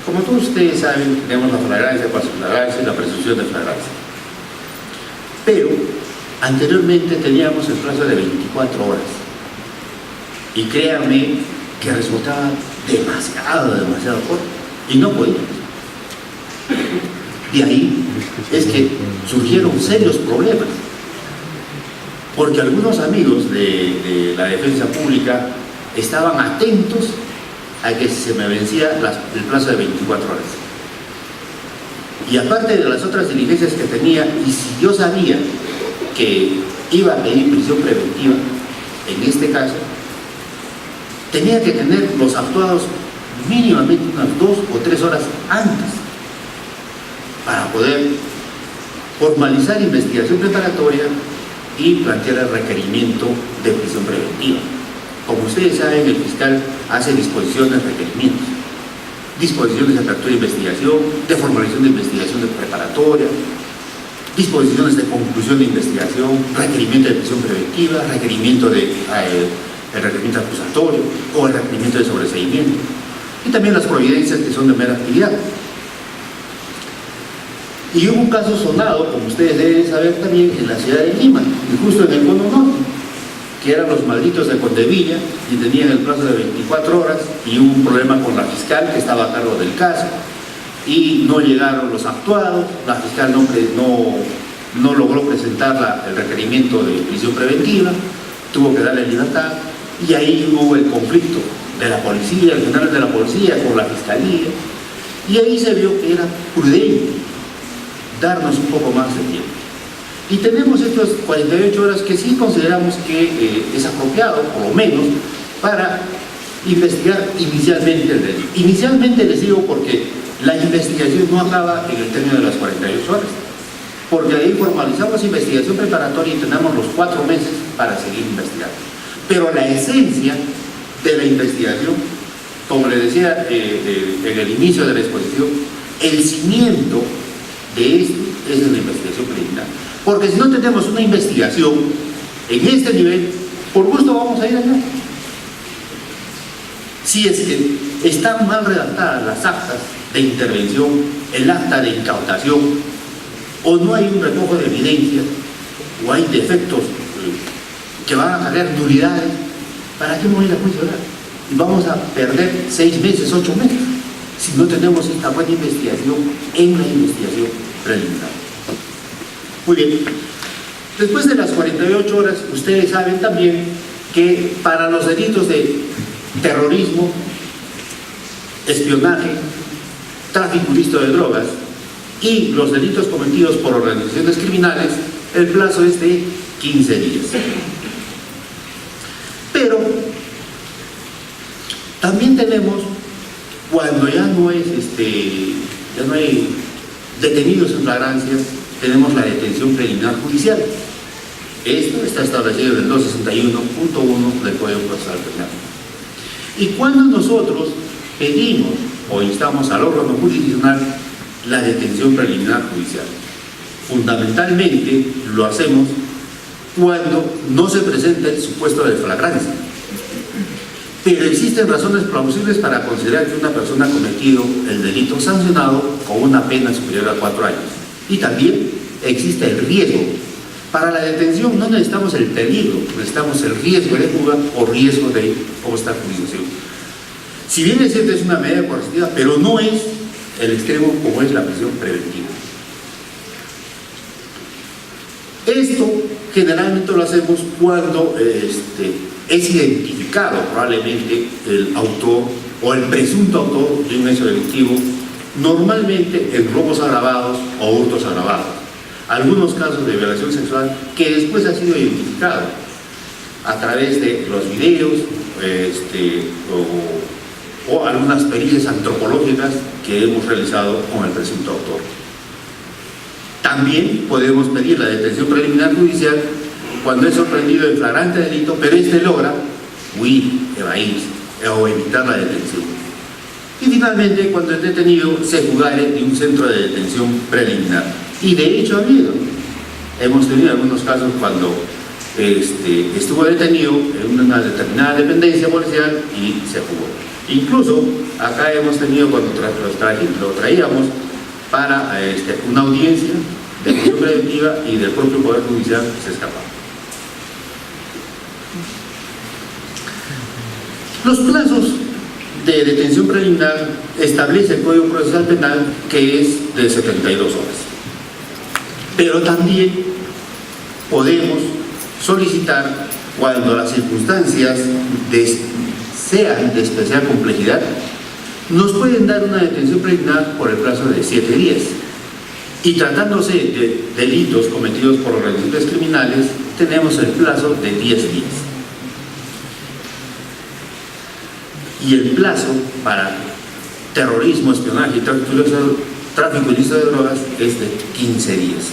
Como todos ustedes saben, tenemos la flagrancia, pasoflagrancia y la presunción de flagrancia. Pero anteriormente teníamos el plazo de 24 horas. Y créanme que resultaba demasiado corto. Y no podíamos. De ahí es que surgieron serios problemas. Porque algunos amigos de la defensa pública estaban atentos a que se me vencía el plazo de 24 horas. Y aparte de las otras diligencias que tenía, y si yo sabía que iba a pedir prisión preventiva, en este caso, tenía que tener los actuados mínimamente unas 2 o 3 horas antes para poder formalizar investigación preparatoria y plantear el requerimiento de prisión preventiva. Como ustedes saben, el fiscal hace disposiciones, requerimientos, disposiciones de apertura de investigación, de formalización de investigación de preparatoria, disposiciones de conclusión de investigación, requerimiento de prisión preventiva, requerimiento el requerimiento acusatorio o el requerimiento de sobreseimiento, y también las providencias que son de mera actividad. Y hubo un caso sonado, como ustedes deben saber también, en la ciudad de Lima, y justo en el cono norte, que eran los malditos de Condevilla, y tenían el plazo de 24 horas, y hubo un problema con la fiscal que estaba a cargo del caso, y no llegaron los actuados, la fiscal no logró presentar el requerimiento de prisión preventiva, tuvo que darle libertad, y ahí hubo el conflicto de la policía, el general de la policía con la fiscalía, y ahí se vio que era prudente darnos un poco más de tiempo. Y tenemos estas 48 horas que sí consideramos que es apropiado, por lo menos, para investigar inicialmente el delito. Inicialmente les digo porque la investigación no acaba en el término de las 48 horas, porque ahí formalizamos investigación preparatoria y tenemos los 4 meses para seguir investigando. Pero la esencia de la investigación, como les decía en el inicio de la exposición, el cimiento de esto es en la investigación preliminar. Porque si no tenemos una investigación en este nivel, por gusto vamos a ir allá. Si es que están mal redactadas las actas de intervención, el acta de incautación, o no hay un recojo de evidencia, o hay defectos que van a traer nulidades, ¿para qué morir a juicio oral? Y vamos a perder 6 meses, 8 meses, si no tenemos esta buena investigación en la investigación preliminar. Muy bien. Después de las 48 horas, ustedes saben también que para los delitos de terrorismo, espionaje, tráfico ilícito de drogas y los delitos cometidos por organizaciones criminales, el plazo es de 15 días. Pero también tenemos, cuando ya no hay detenidos en flagrancia, tenemos la detención preliminar judicial. Esto está establecido en el 261.1 del Código Procesal Penal. Y cuando nosotros pedimos o instamos al órgano jurisdiccional la detención preliminar judicial, fundamentalmente lo hacemos cuando no se presenta el supuesto de flagrancia. Pero existen razones plausibles para considerar que una persona ha cometido el delito sancionado con una pena superior a 4 años. Y también existe el riesgo. Para la detención no necesitamos el peligro, necesitamos el riesgo de fuga o riesgo de obstaculización. Si bien es cierto, es una medida coercitiva, pero no es el extremo como es la prisión preventiva. Esto generalmente lo hacemos cuando es identificado probablemente el autor o el presunto autor de un hecho delictivo, normalmente en robos agravados o hurtos agravados. Algunos casos de violación sexual que después ha sido identificado a través de los videos o algunas pericias antropológicas que hemos realizado con el presunto autor. También podemos pedir la detención preliminar judicial cuando es sorprendido en flagrante delito, pero logra huir, evadirse o evitar la detención. Y finalmente, cuando el detenido se fugare de un centro de detención preliminar. Y de hecho ha habido. Hemos tenido algunos casos cuando estuvo detenido en una determinada dependencia policial y se fugó. Incluso acá hemos tenido, cuando lo traíamos para una audiencia de prisión preventiva y del propio Poder Judicial se escapaba. Los plazos de detención preliminar establece el Código Procesal Penal que es de 72 horas. Pero también podemos solicitar, cuando las circunstancias sean de especial complejidad, nos pueden dar una detención preliminar por el plazo de 7 días. Y tratándose de delitos cometidos por organizaciones criminales, tenemos el plazo de 10 días. Y el plazo para terrorismo, espionaje y tráfico ilícito de drogas es de 15 días.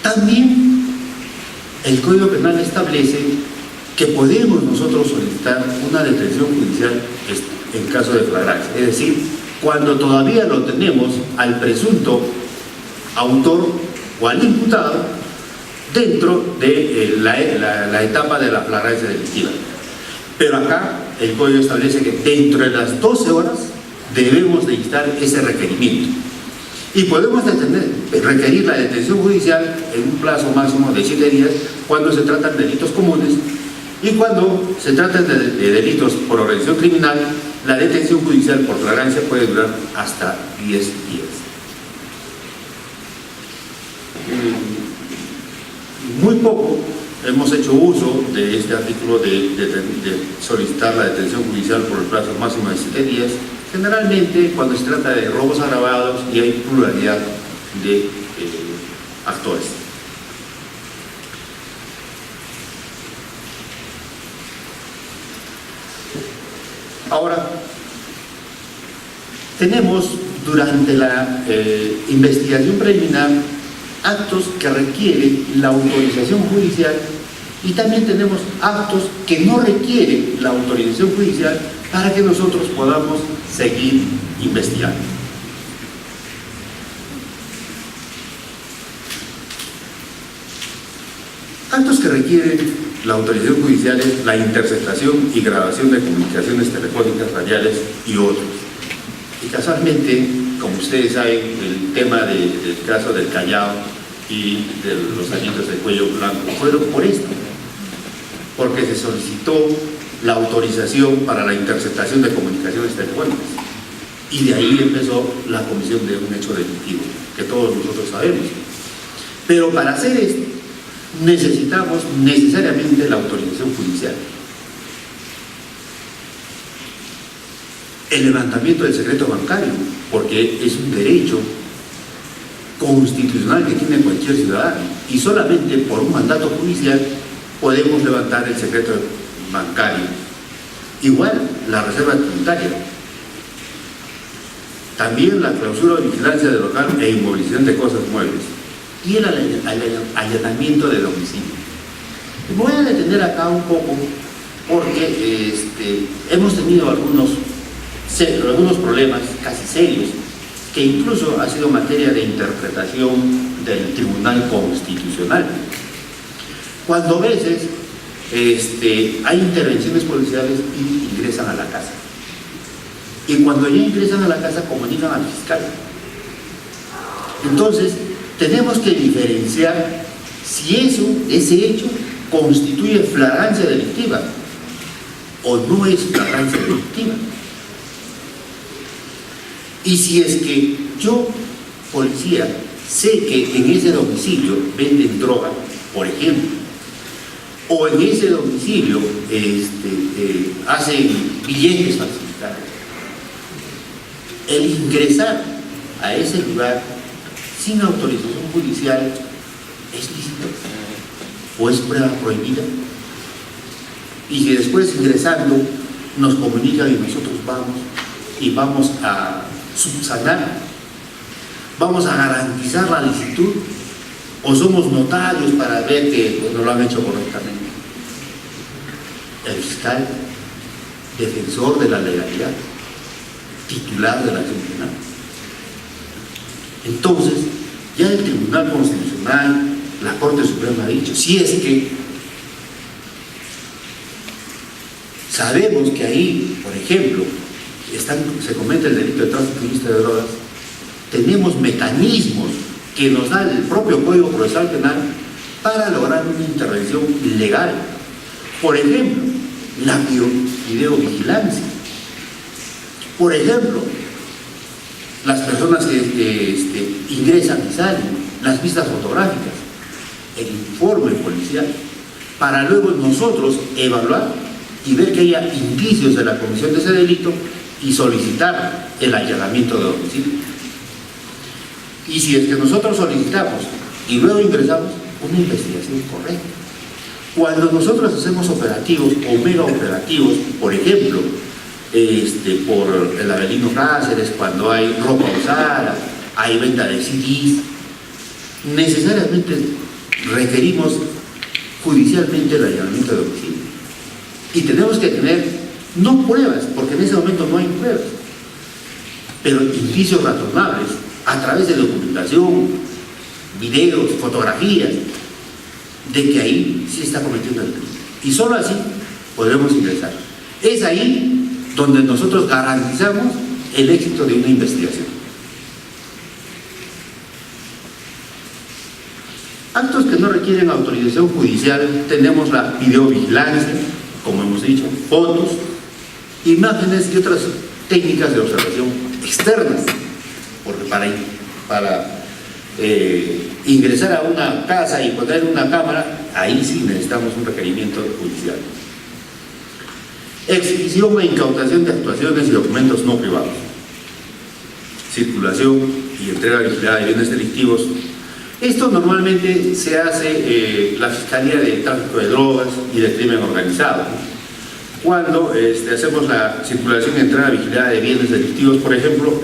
También el Código Penal establece que podemos nosotros solicitar una detención judicial en caso de flagrancia, es decir, cuando todavía lo tenemos al presunto autor o al imputado dentro de la etapa de la flagrancia delictiva. Pero acá el código establece que dentro de las 12 horas debemos de instar ese requerimiento. Y podemos requerir la detención judicial en un plazo máximo de 7 días cuando se tratan de delitos comunes, y cuando se tratan de delitos por organización criminal, la detención judicial por flagrancia puede durar hasta 10 días. Muy poco hemos hecho uso de este artículo de solicitar la detención judicial por el plazo máximo de 7 días, generalmente cuando se trata de robos agravados y hay pluralidad de actores. Ahora, tenemos durante la investigación preliminar actos que requieren la autorización judicial, y también tenemos actos que no requieren la autorización judicial para que nosotros podamos seguir investigando. Actos que requieren la autorización judicial es la interceptación y grabación de comunicaciones telefónicas, radiales y otros. Y casualmente, como ustedes saben, el tema del caso del Callao y de los delitos de cuello blanco fueron por esto, porque se solicitó la autorización para la interceptación de comunicaciones telefónicas, y de ahí empezó la comisión de un hecho delictivo, que todos nosotros sabemos. Pero para hacer esto necesitamos necesariamente la autorización judicial. El levantamiento del secreto bancario, porque es un derecho constitucional que tiene cualquier ciudadano, y solamente por un mandato judicial podemos levantar el secreto bancario. Igual la reserva tributaria, también la clausura de vigilancia del local e inmovilización de cosas muebles, y el allanamiento de domicilio. Me voy a detener acá un poco porque hemos tenido algunos problemas casi serios, que incluso ha sido materia de interpretación del Tribunal Constitucional. Cuando a veces hay intervenciones policiales y ingresan a la casa, y cuando ya ingresan a la casa comunican al fiscal. Entonces tenemos que diferenciar si ese hecho constituye flagrancia delictiva o no es flagrancia delictiva. Y si es que yo, policía, sé que en ese domicilio venden droga, por ejemplo, o en ese domicilio hacen billetes falsificados, el ingresar a ese lugar sin autorización judicial es lícito o es prueba prohibida. Y si después ingresando nos comunican y nosotros vamos a subsanar, vamos a garantizar la licitud, o somos notarios para ver que no lo han hecho correctamente. El fiscal, defensor de la legalidad, titular de la acción penal. Entonces, ya el Tribunal Constitucional, la Corte Suprema ha dicho, si es que sabemos que ahí, por ejemplo, se comete el delito de tráfico ilícito de drogas, tenemos mecanismos que nos da el propio Código Procesal Penal para lograr una intervención legal. Por ejemplo, la videovigilancia. Por ejemplo, las personas que ingresan y salen, las vistas fotográficas, el informe policial, para luego nosotros evaluar y ver que haya indicios de la comisión de ese delito y solicitar el allanamiento de domicilio. Y si es que nosotros solicitamos y luego ingresamos, una investigación correcta. Cuando nosotros hacemos operativos o mega operativos, por ejemplo, por el Avelino Cáceres, cuando hay ropa usada, hay venta de CDs, necesariamente requerimos judicialmente el allanamiento de domicilio. Y tenemos que tener, no pruebas, porque en ese momento no hay pruebas, pero indicios razonables, a través de documentación, videos, fotografías, de que ahí sí está cometiendo el delito. Y solo así podremos ingresar. Es ahí donde nosotros garantizamos el éxito de una investigación. Actos que no requieren autorización judicial, tenemos la videovigilancia, como hemos dicho, fotos, imágenes y otras técnicas de observación externas, porque para ingresar a una casa y poner una cámara, ahí sí necesitamos un requerimiento judicial. Exhibición e incautación de actuaciones y documentos no privados, circulación y entrega vigilada de bienes delictivos. Esto normalmente se hace la Fiscalía de Tráfico de Drogas y de Crimen Organizado. Cuando hacemos la circulación y entrega vigilada de bienes delictivos, por ejemplo,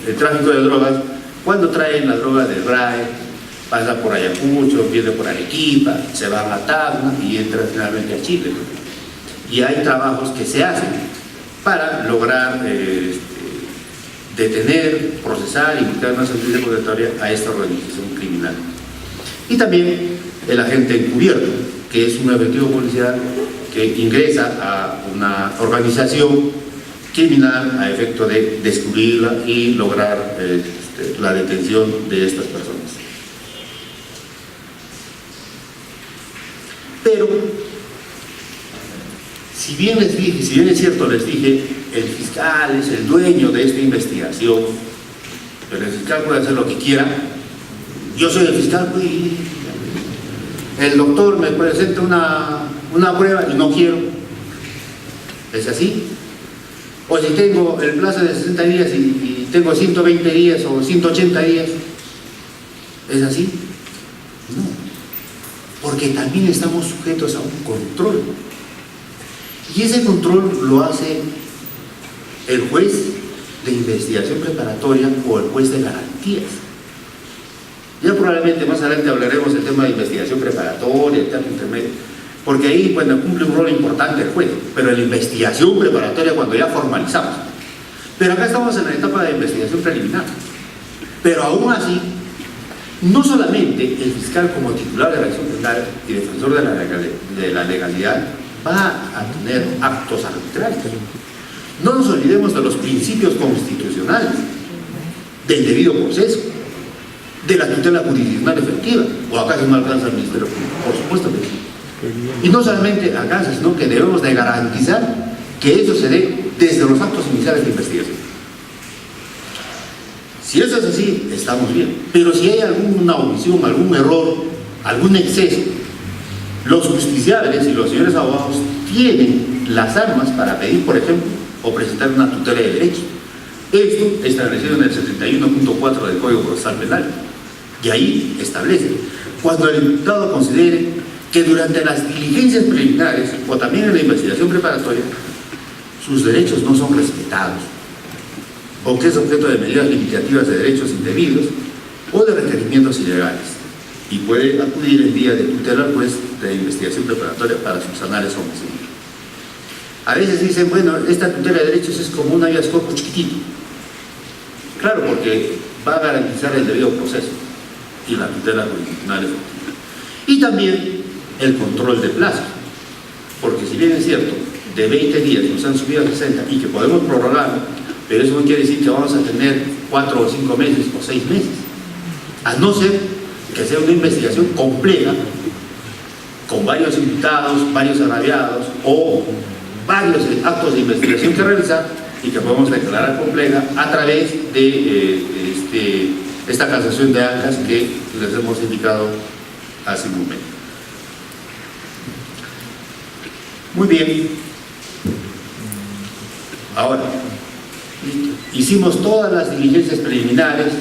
el tráfico de drogas, cuando traen la droga del RAE, pasa por Ayacucho, viene por Arequipa, se va a Tacna y entra finalmente a Chile. Y hay trabajos que se hacen para lograr detener, procesar y dictar una sentencia condenatoria a esta organización criminal. Y también el agente encubierto, que es un efectivo policial que ingresa a una organización criminal a efecto de descubrirla y lograr la detención de estas personas. Pero, si bien es cierto, les dije, el fiscal es el dueño de esta investigación, pero el fiscal puede hacer lo que quiera. Yo soy el fiscal, pues, el doctor me presenta una prueba y no quiero. ¿Es así? O si tengo el plazo de 60 días y tengo 120 días o 180 días, ¿es así? No, porque también estamos sujetos a un control. Y ese control lo hace el juez de investigación preparatoria o el juez de garantías. Ya probablemente más adelante hablaremos del tema de investigación preparatoria, el tema intermedio, porque ahí cumple un rol importante el juez, pero en la investigación preparatoria cuando ya formalizamos. Pero acá estamos en la etapa de investigación preliminar. Pero aún así, no solamente el fiscal como titular de la acción penal y defensor de la legalidad va a tener actos arbitrarios. No nos olvidemos de los principios constitucionales, del debido proceso, de la tutela jurisdiccional efectiva. ¿O acaso no alcanza el Ministerio Público? Por supuesto que sí. Y no solamente alcanza, sino que debemos de garantizar que eso se dé desde los actos iniciales de investigación. Si eso es así, estamos bien. Pero si hay alguna omisión, algún error, algún exceso, los justiciables y los señores abogados tienen las armas para pedir, por ejemplo, o presentar una tutela de derechos. Esto establecido en el 71.4 del Código Procesal Penal. Y ahí establece, cuando el imputado considere que durante las diligencias preliminares o también en la investigación preparatoria sus derechos no son respetados, o que es objeto de medidas limitativas de derechos indebidos o de requerimientos ilegales, y puede acudir en vía de tutela al juez de investigación preparatoria para subsanar esa omisión. A veces dicen, bueno, esta tutela de derechos es como un habeas corpus chiquitito. Claro, porque va a garantizar el debido proceso y la tutela jurisdiccional efectiva. Y también el control de plazo, porque si bien es cierto, de 20 días nos han subido a 60 y que podemos prorrogarlo, pero eso no quiere decir que vamos a tener 4 o 5 meses o 6 meses, a no ser que sea una investigación compleja, con varios imputados, varios agraviados o varios actos de investigación que realizar y que podemos declarar compleja a través de esta casación de actas que les hemos indicado hace un momento. Muy bien. Ahora, hicimos todas las diligencias preliminares,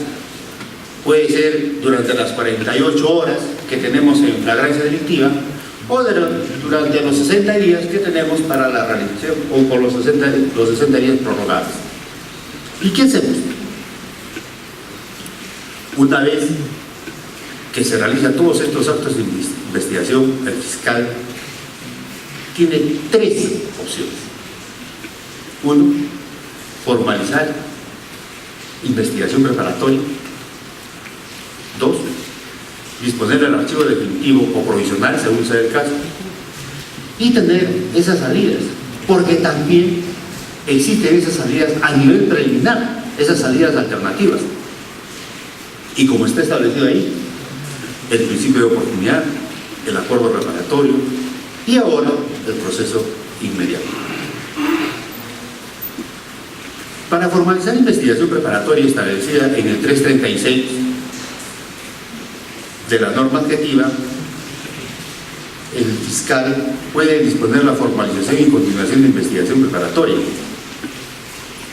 puede ser durante las 48 horas que tenemos en flagrancia delictiva o durante los 60 días que tenemos para la realización o por los 60 días prorrogados. ¿Y qué hacemos? Una vez que se realizan todos estos actos de investigación, el fiscal tiene 3 opciones. 1, formalizar investigación preparatoria. 2, disponer del archivo definitivo o provisional según sea el caso y tener esas salidas porque también existen esas salidas a nivel preliminar, esas salidas alternativas. Y como está establecido ahí, el principio de oportunidad, el acuerdo reparatorio y ahora el proceso inmediato. Para formalizar investigación preparatoria establecida en el 336 de la norma adjetiva, el fiscal puede disponer la formalización y continuación de investigación preparatoria,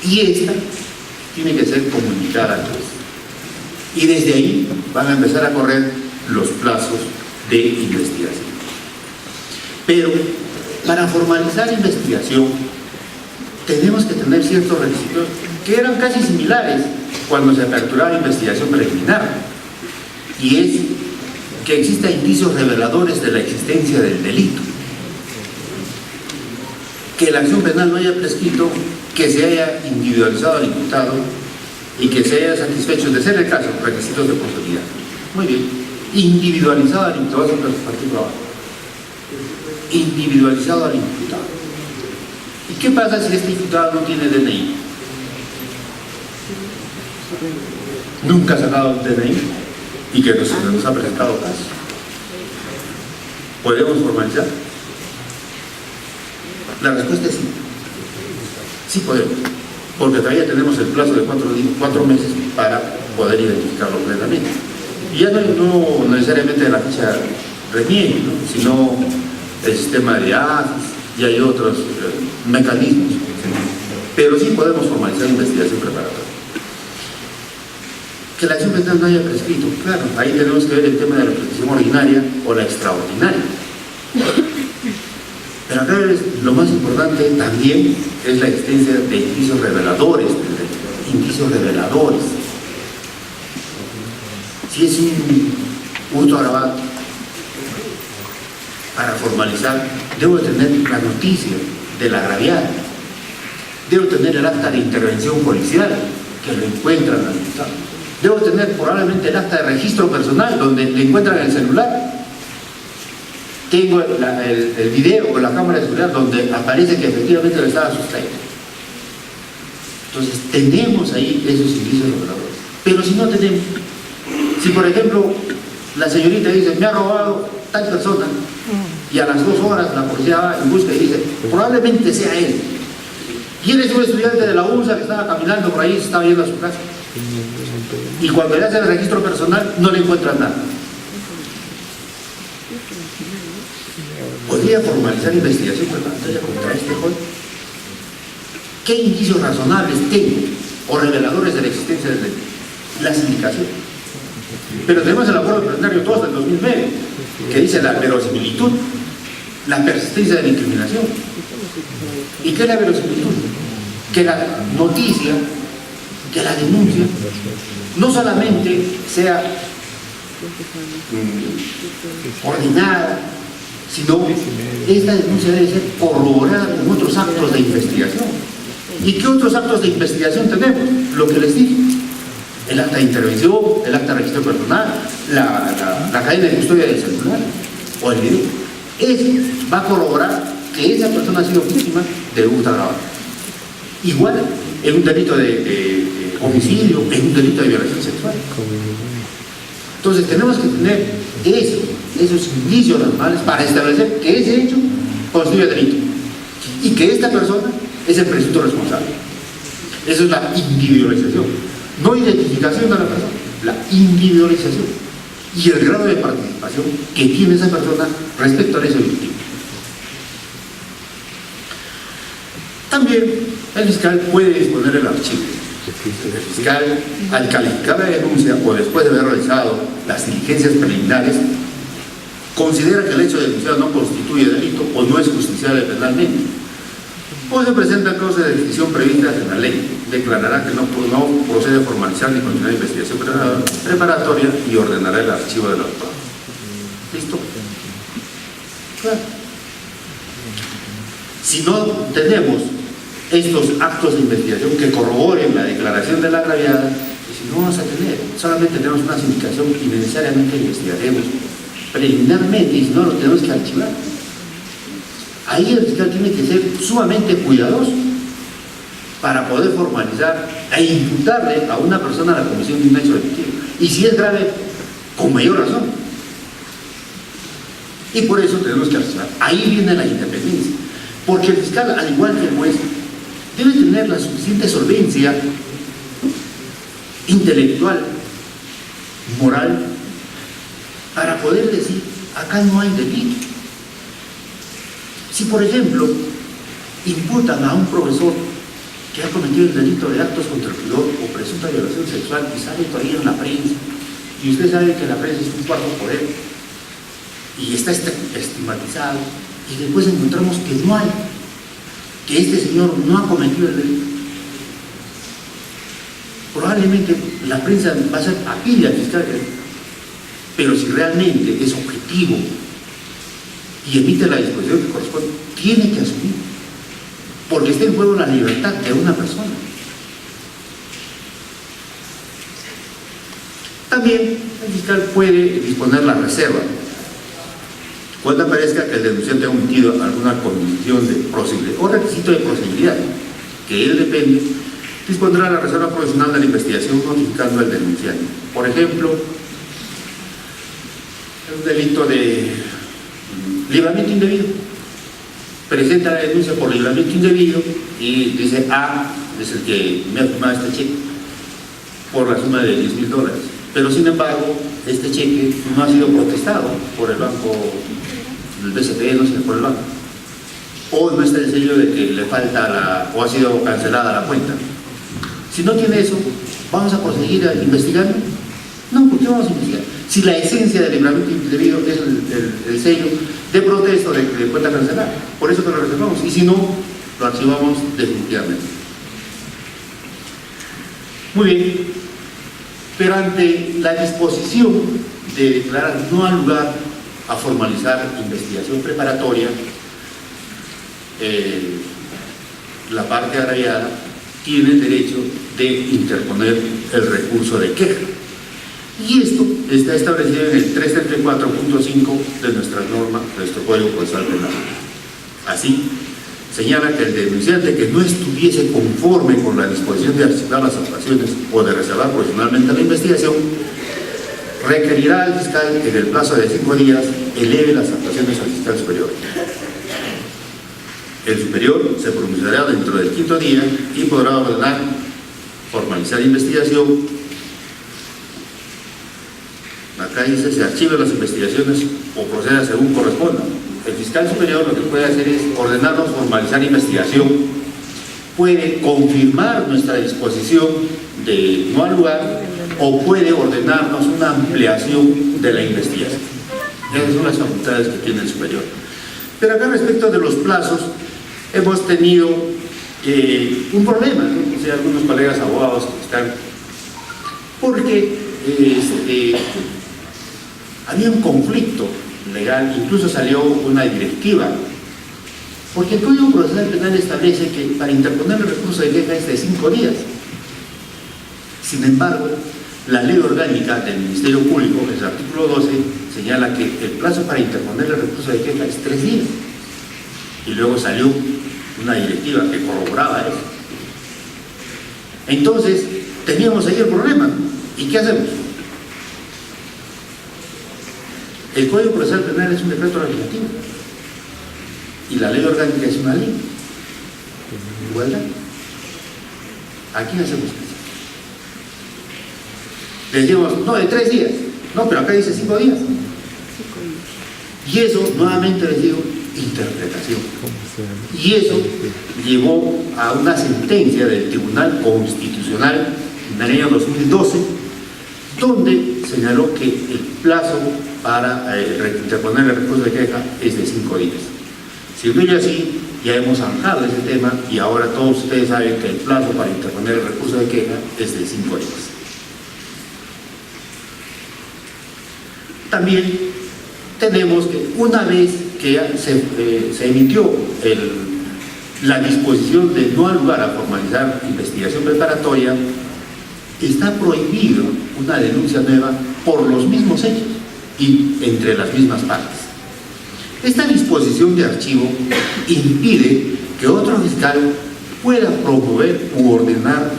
y esta tiene que ser comunicada al juez. Y desde ahí van a empezar a correr los plazos de investigación. Pero para formalizar investigación tenemos que tener ciertos requisitos que eran casi similares cuando se aperturaba investigación preliminar, y es que exista indicios reveladores de la existencia del delito, que la acción penal no haya prescrito, que se haya individualizado al imputado y que se haya satisfecho, de ser el caso, requisitos de posibilidad. Muy bien, individualizado al imputado, individualizado al imputado. ¿Y qué pasa si este imputado no tiene DNI? Nunca ha sacado un DNI y que nos ha presentado caso. ¿Podemos formalizar? La respuesta es sí. Sí podemos, porque todavía tenemos el plazo de 4 meses para poder identificarlo plenamente. Y ya no necesariamente la ficha RENIEC, ¿no?, sino el sistema de AFIS, y hay otros mecanismos. Pero sí podemos formalizar investigación preparatoria. Que la acción penal no haya prescrito, claro, ahí tenemos que ver el tema de la prescripción ordinaria o la extraordinaria. Pero acá lo más importante también es la existencia de indicios reveladores, Si es un hurto agravado, para formalizar, debo tener la noticia del agraviado, debo tener el acta de intervención policial que lo encuentran al imputado, debo tener probablemente el acta de registro personal donde le encuentran el celular, tengo el video o la cámara de seguridad donde aparece que efectivamente lo estaba sosteniendo. Entonces tenemos ahí esos indicios reveladores. Pero si no tenemos, si por ejemplo la señorita dice me ha robado tal persona, y a las 2 horas la policía va en busca y dice probablemente sea él, y él es un estudiante de la UNSA que estaba caminando por ahí, se estaba yendo a su casa, y cuando le hacen el registro personal no le encuentran nada, ¿podría formalizar investigación preparatoria contra este joven? ¿Qué indicios razonables tengo o reveladores de la existencia de las indicaciones? Pero tenemos el acuerdo plenario 2 del 2009 que dice la verosimilitud, la persistencia de la incriminación. ¿Y qué es la verosimilitud? Que la noticia, que la denuncia no solamente sea ordenada, sino esta denuncia debe ser corroborada con otros actos de investigación. ¿Y qué otros actos de investigación tenemos? Lo que les dije: el acta de intervención, el acta de registro personal, la cadena de custodia del celular o el video. Eso va a corroborar que esa persona ha sido víctima de un hurto agravado. Igual en un delito de homicidio, en un delito de violación sexual. Entonces tenemos que tener esos indicios normales para establecer que ese hecho constituye delito y que esta persona es el presunto responsable. Eso es la individualización, no identificación de la persona, la individualización y el grado de participación que tiene esa persona respecto al hecho delictivo. También el fiscal puede disponer el archivo. El fiscal, al calificar la denuncia o después de haber realizado las diligencias preliminares, considera que el hecho denunciado no constituye delito o no es justiciable penalmente, o se presenta causa de decisión prevista en la ley, declarará que no procede a formalizar ni continuar investigación preparatoria y ordenará el archivo del autor. ¿Listo? Claro. Si no tenemos estos actos de investigación que corroboren la declaración de la agraviada, si no vamos a tener, solamente tenemos una indicación y necesariamente investigaremos preliminarmente, y si no lo tenemos que archivar. Ahí el fiscal tiene que ser sumamente cuidadoso para poder formalizar e imputarle a una persona la comisión de un hecho delictivo. Y si es grave, con mayor razón. Y por eso tenemos que asesorar. Ahí viene la independencia. Porque el fiscal, al igual que el juez, debe tener la suficiente solvencia intelectual, moral, para poder decir, acá no hay delito. Si, por ejemplo, imputan a un profesor que ha cometido el delito de actos contra el pudor o presunta violación sexual y sale todavía en la prensa, y usted sabe que la prensa es un cuarto poder y está estigmatizado, y después encontramos que no hay, que este señor no ha cometido el delito, probablemente la prensa va a ser apilla al fiscal, pero si realmente es objetivo y emite la disposición que corresponde, tiene que asumir, porque está en juego la libertad de una persona. También el fiscal puede disponer la reserva cuando aparezca que el denunciante ha omitido alguna condición de posibilidad o requisito de posibilidad, que él depende, dispondrá la reserva provisional de la investigación notificando al denunciante. Por ejemplo, un delito de libramiento indebido. Presenta la denuncia por libramiento indebido y dice, es el que me ha firmado este cheque por la suma de $10,000. Pero sin embargo, este cheque no ha sido protestado por el banco, el BCP, no sé, por el banco. O no está el sello de que le falta o ha sido cancelada la cuenta. Si no tiene eso, ¿vamos a proseguir investigando? No, ¿por qué vamos a investigar? Si la esencia del libramiento indebido es el sello de protesto de cuenta cancelada, por eso que lo reservamos, y si no, lo archivamos definitivamente. Muy bien, pero ante la disposición de declarar no al lugar a formalizar investigación preparatoria, la parte agraviada tiene el derecho de interponer el recurso de queja. Y esto está establecido en el 334.5 de nuestra norma, de nuestro Código Procesal Penal. Así, señala que el denunciante que no estuviese conforme con la disposición de archivar las actuaciones o de reservar provisionalmente la investigación, requerirá al fiscal que en el plazo de 5 días eleve las actuaciones al fiscal superior. El superior se pronunciará dentro del 5º día y podrá ordenar formalizar investigación. Acá dice, se archiven las investigaciones o proceda según corresponda. El fiscal superior lo que puede hacer es ordenarnos formalizar investigación, puede confirmar nuestra disposición de no al lugar o puede ordenarnos una ampliación de la investigación. Esas son las facultades que tiene el superior. Pero acá respecto de los plazos, hemos tenido un problema, ¿no? O sea, algunos colegas abogados que están, porque había un conflicto legal, incluso salió una directiva, porque el Código Procesal Penal establece que para interponer el recurso de queja es de 5 días. Sin embargo, la ley orgánica del Ministerio Público, en el artículo 12, señala que el plazo para interponer el recurso de queja es 3 días. Y luego salió una directiva que corroboraba eso. Entonces, teníamos ahí el problema. ¿Y qué hacemos? El Código Procesal Penal es un decreto legislativo y la ley orgánica es una ley. ¿Igualdad? ¿A quién hacemos caso? Le decimos, no, de 3 días. No, pero acá dice 5 días. Y eso, nuevamente les digo, interpretación. Y eso llevó a una sentencia del Tribunal Constitucional en el año 2012, donde señaló que el plazo para interponer el recurso de queja es de 5 días. Si hubiera así, ya hemos zanjado ese tema y ahora todos ustedes saben que el plazo para interponer el recurso de queja es de 5 días. También tenemos que una vez que se emitió la disposición de no al lugar a formalizar investigación preparatoria, está prohibido una denuncia nueva por los mismos hechos y entre las mismas partes. Esta disposición de archivo impide que otro fiscal pueda promover u ordenar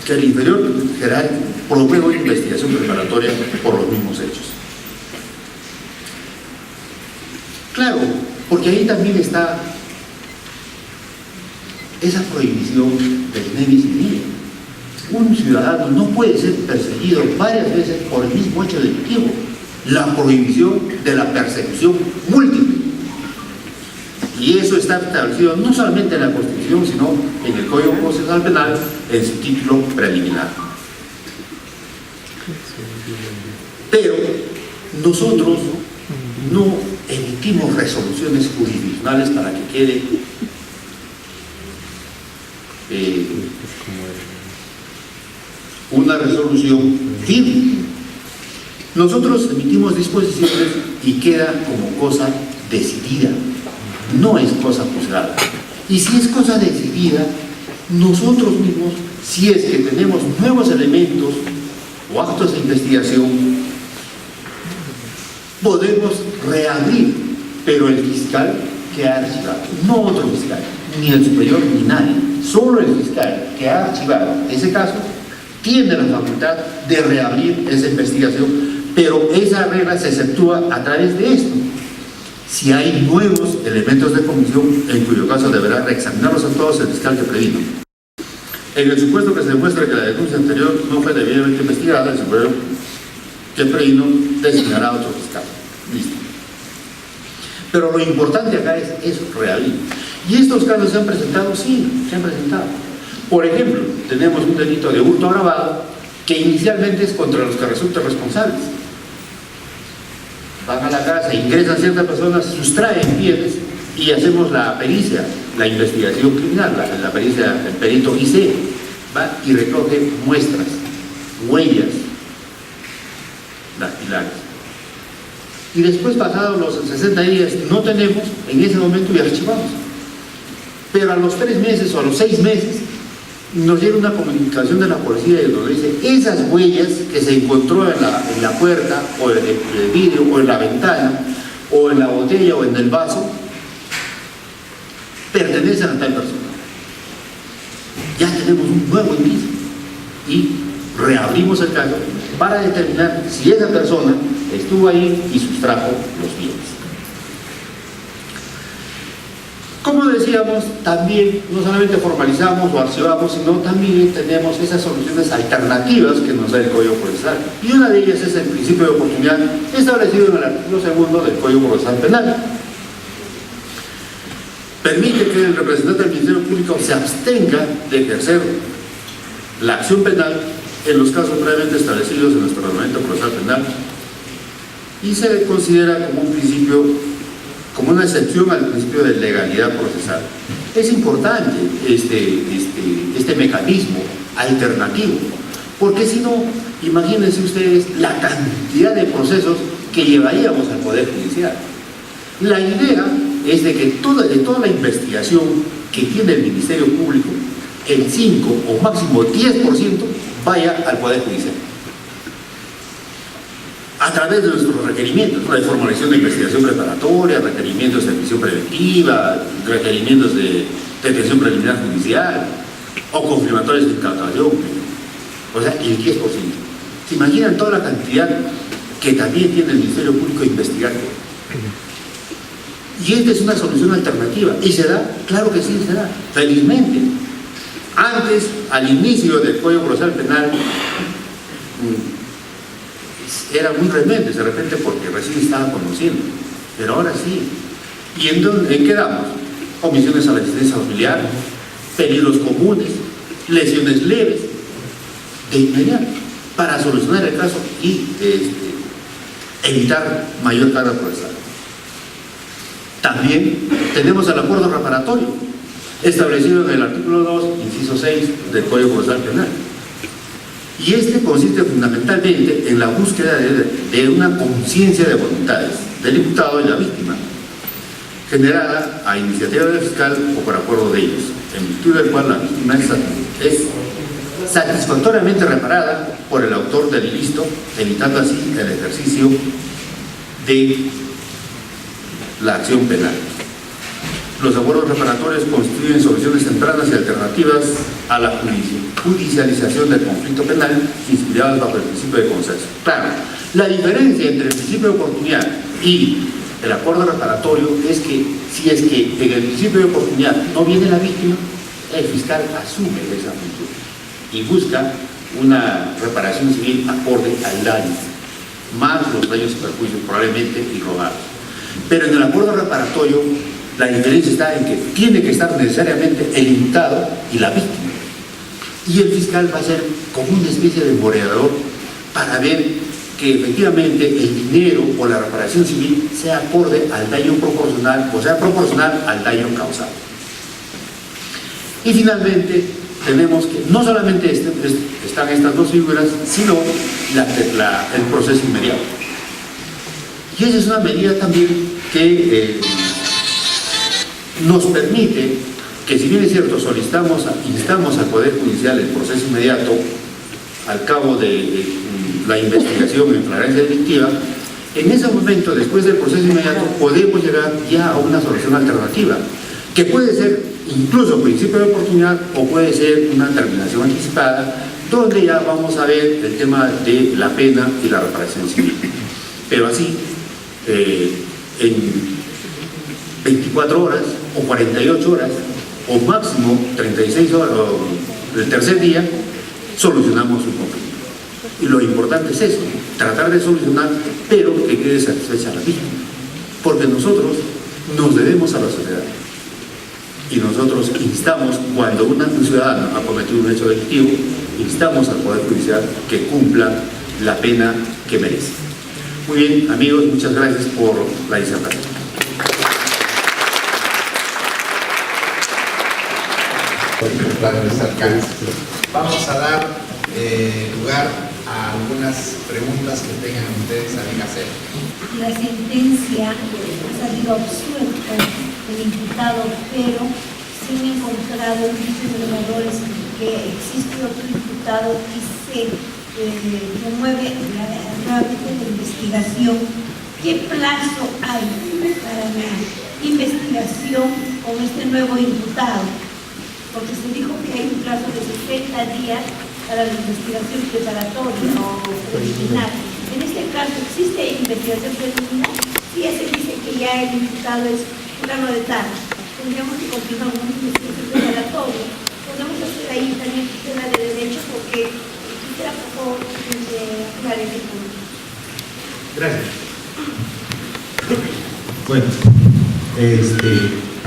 que el inferior jerárquico promueva una investigación preparatoria por los mismos hechos. Claro, porque ahí también está esa prohibición del ne bis in idem. Un ciudadano no puede ser perseguido varias veces por el mismo hecho delictivo. La prohibición de la persecución múltiple. Y eso está establecido no solamente en la Constitución, sino en el Código Procesal Penal, en su título preliminar. Pero nosotros no emitimos resoluciones jurisdiccionales para que quede una resolución firme. Nosotros emitimos disposiciones y queda como cosa decidida, no es cosa juzgada. Y si es cosa decidida, nosotros mismos, si es que tenemos nuevos elementos o actos de investigación, podemos reabrir, pero el fiscal que ha archivado, no otro fiscal, ni el superior ni nadie, solo el fiscal que ha archivado ese caso tiene la facultad de reabrir esa investigación, pero esa regla se exceptúa a través de esto. Si hay nuevos elementos de comisión, en cuyo caso deberá reexaminarlos a todos el fiscal que previno. En el supuesto que se demuestre que la denuncia anterior no fue debidamente investigada, el superior que previno designará a otro fiscal. Listo. Pero lo importante acá es eso, reabrir. ¿Y estos casos se han presentado? Sí, se han presentado. Por ejemplo, tenemos un delito de hurto agravado que inicialmente es contra los que resultan responsables. Van a la casa, ingresan ciertas personas, sustraen bienes y hacemos la pericia, la investigación criminal, la pericia, el perito IC, va y recoge muestras, huellas dactilares. Y después, pasados los 60 días, no tenemos, en ese momento y archivamos. Pero a los 3 meses o a los 6 meses, nos llega una comunicación de la policía y nos dice: esas huellas que se encontró en la puerta, o en el vidrio, o en la ventana, o en la botella, o en el vaso, pertenecen a tal persona. Ya tenemos un nuevo indicio y reabrimos el caso para determinar si esa persona estuvo ahí y sustrajo los bienes. Como decíamos, también no solamente formalizamos o archivamos, sino también tenemos esas soluciones alternativas que nos da el Código Procesal. Y una de ellas es el principio de oportunidad establecido en el artículo 2 del Código Procesal Penal. Permite que el representante del Ministerio Público se abstenga de ejercer la acción penal en los casos previamente establecidos en nuestro reglamento procesal penal, y se considera como un principio, como una excepción al principio de legalidad procesal. Es importante este mecanismo alternativo, porque si no, imagínense ustedes la cantidad de procesos que llevaríamos al Poder Judicial. La idea es de que de toda la investigación que tiene el Ministerio Público, el 5 o máximo 10% vaya al Poder Judicial, a través de nuestros requerimientos, ¿no? De formalización de investigación preparatoria, requerimientos de prisión preventiva, requerimientos de detención preliminar judicial o confirmatorios de incautación, o sea, el 10%. ¿Se imaginan toda la cantidad que también tiene el Ministerio Público de investigar? Y esta es una solución alternativa. ¿Y se da? Claro que sí, se da, felizmente. Antes, al inicio del Código Procesal Penal, era muy remente, de repente, porque recién estaba conociendo, pero ahora sí. ¿Y en qué damos? Omisiones a la asistencia familiar, peligros comunes, lesiones leves, de inmediato, para solucionar el caso y evitar mayor carga procesal. También tenemos el acuerdo reparatorio, establecido en el artículo 2, inciso 6 del Código Procesal Penal. Y este consiste fundamentalmente en la búsqueda de una conciencia de voluntades del imputado y la víctima, generada a iniciativa del fiscal o por acuerdo de ellos, en virtud del cual la víctima es satisfactoriamente reparada por el autor del ilícito, evitando así el ejercicio de la acción penal. Los acuerdos reparatorios constituyen soluciones tempranas y alternativas a la judicialización del conflicto penal inspiradas bajo el principio de consenso. Claro, la diferencia entre el principio de oportunidad y el acuerdo reparatorio es que si es que en el principio de oportunidad no viene la víctima, el fiscal asume esa función y busca una reparación civil acorde al daño, más los daños y perjuicios probablemente irrogados. Pero en el acuerdo reparatorio la diferencia está en que tiene que estar necesariamente el imputado y la víctima. Y el fiscal va a ser como una especie de moderador para ver que efectivamente el dinero o la reparación civil sea acorde al daño proporcional, o sea proporcional al daño causado. Y finalmente tenemos que no solamente están estas dos figuras, sino el proceso inmediato. Y esa es una medida también que nos permite que, si bien es cierto, instamos al Poder Judicial el proceso inmediato al cabo de la investigación en flagrancia delictiva, en ese momento, después del proceso inmediato, podemos llegar ya a una solución alternativa, que puede ser incluso principio de oportunidad o puede ser una terminación anticipada, donde ya vamos a ver el tema de la pena y la reparación civil. Pero así, en 24 horas o 48 horas o máximo 36 horas o el tercer día solucionamos un conflicto. Y lo importante es eso, tratar de solucionar, pero que quede satisfecha la víctima, porque nosotros nos debemos a la sociedad y nosotros instamos, cuando un ciudadano ha cometido un hecho delictivo, instamos al Poder Judicial que cumpla la pena que merece. Muy bien, amigos, muchas gracias por la disertación. Vamos a dar lugar a algunas preguntas que tengan ustedes a bien hacer. La sentencia ha salido absuelto el imputado, pero se han encontrado muchos ordenadores que existe otro imputado y se promueve nuevamente la investigación. ¿Qué plazo hay para la investigación con este nuevo imputado? Porque se dijo que hay un plazo de 60 días para la investigación preparatoria o preliminar. En este caso, ¿existe investigación preliminar? Si se dice que ya el imputado es fulano de tal, tendríamos que continuar con una investigación preparatoria. Podemos hacer ahí también tutela de derecho, porque quisiera por favor aclarar ese punto. Gracias. Bueno,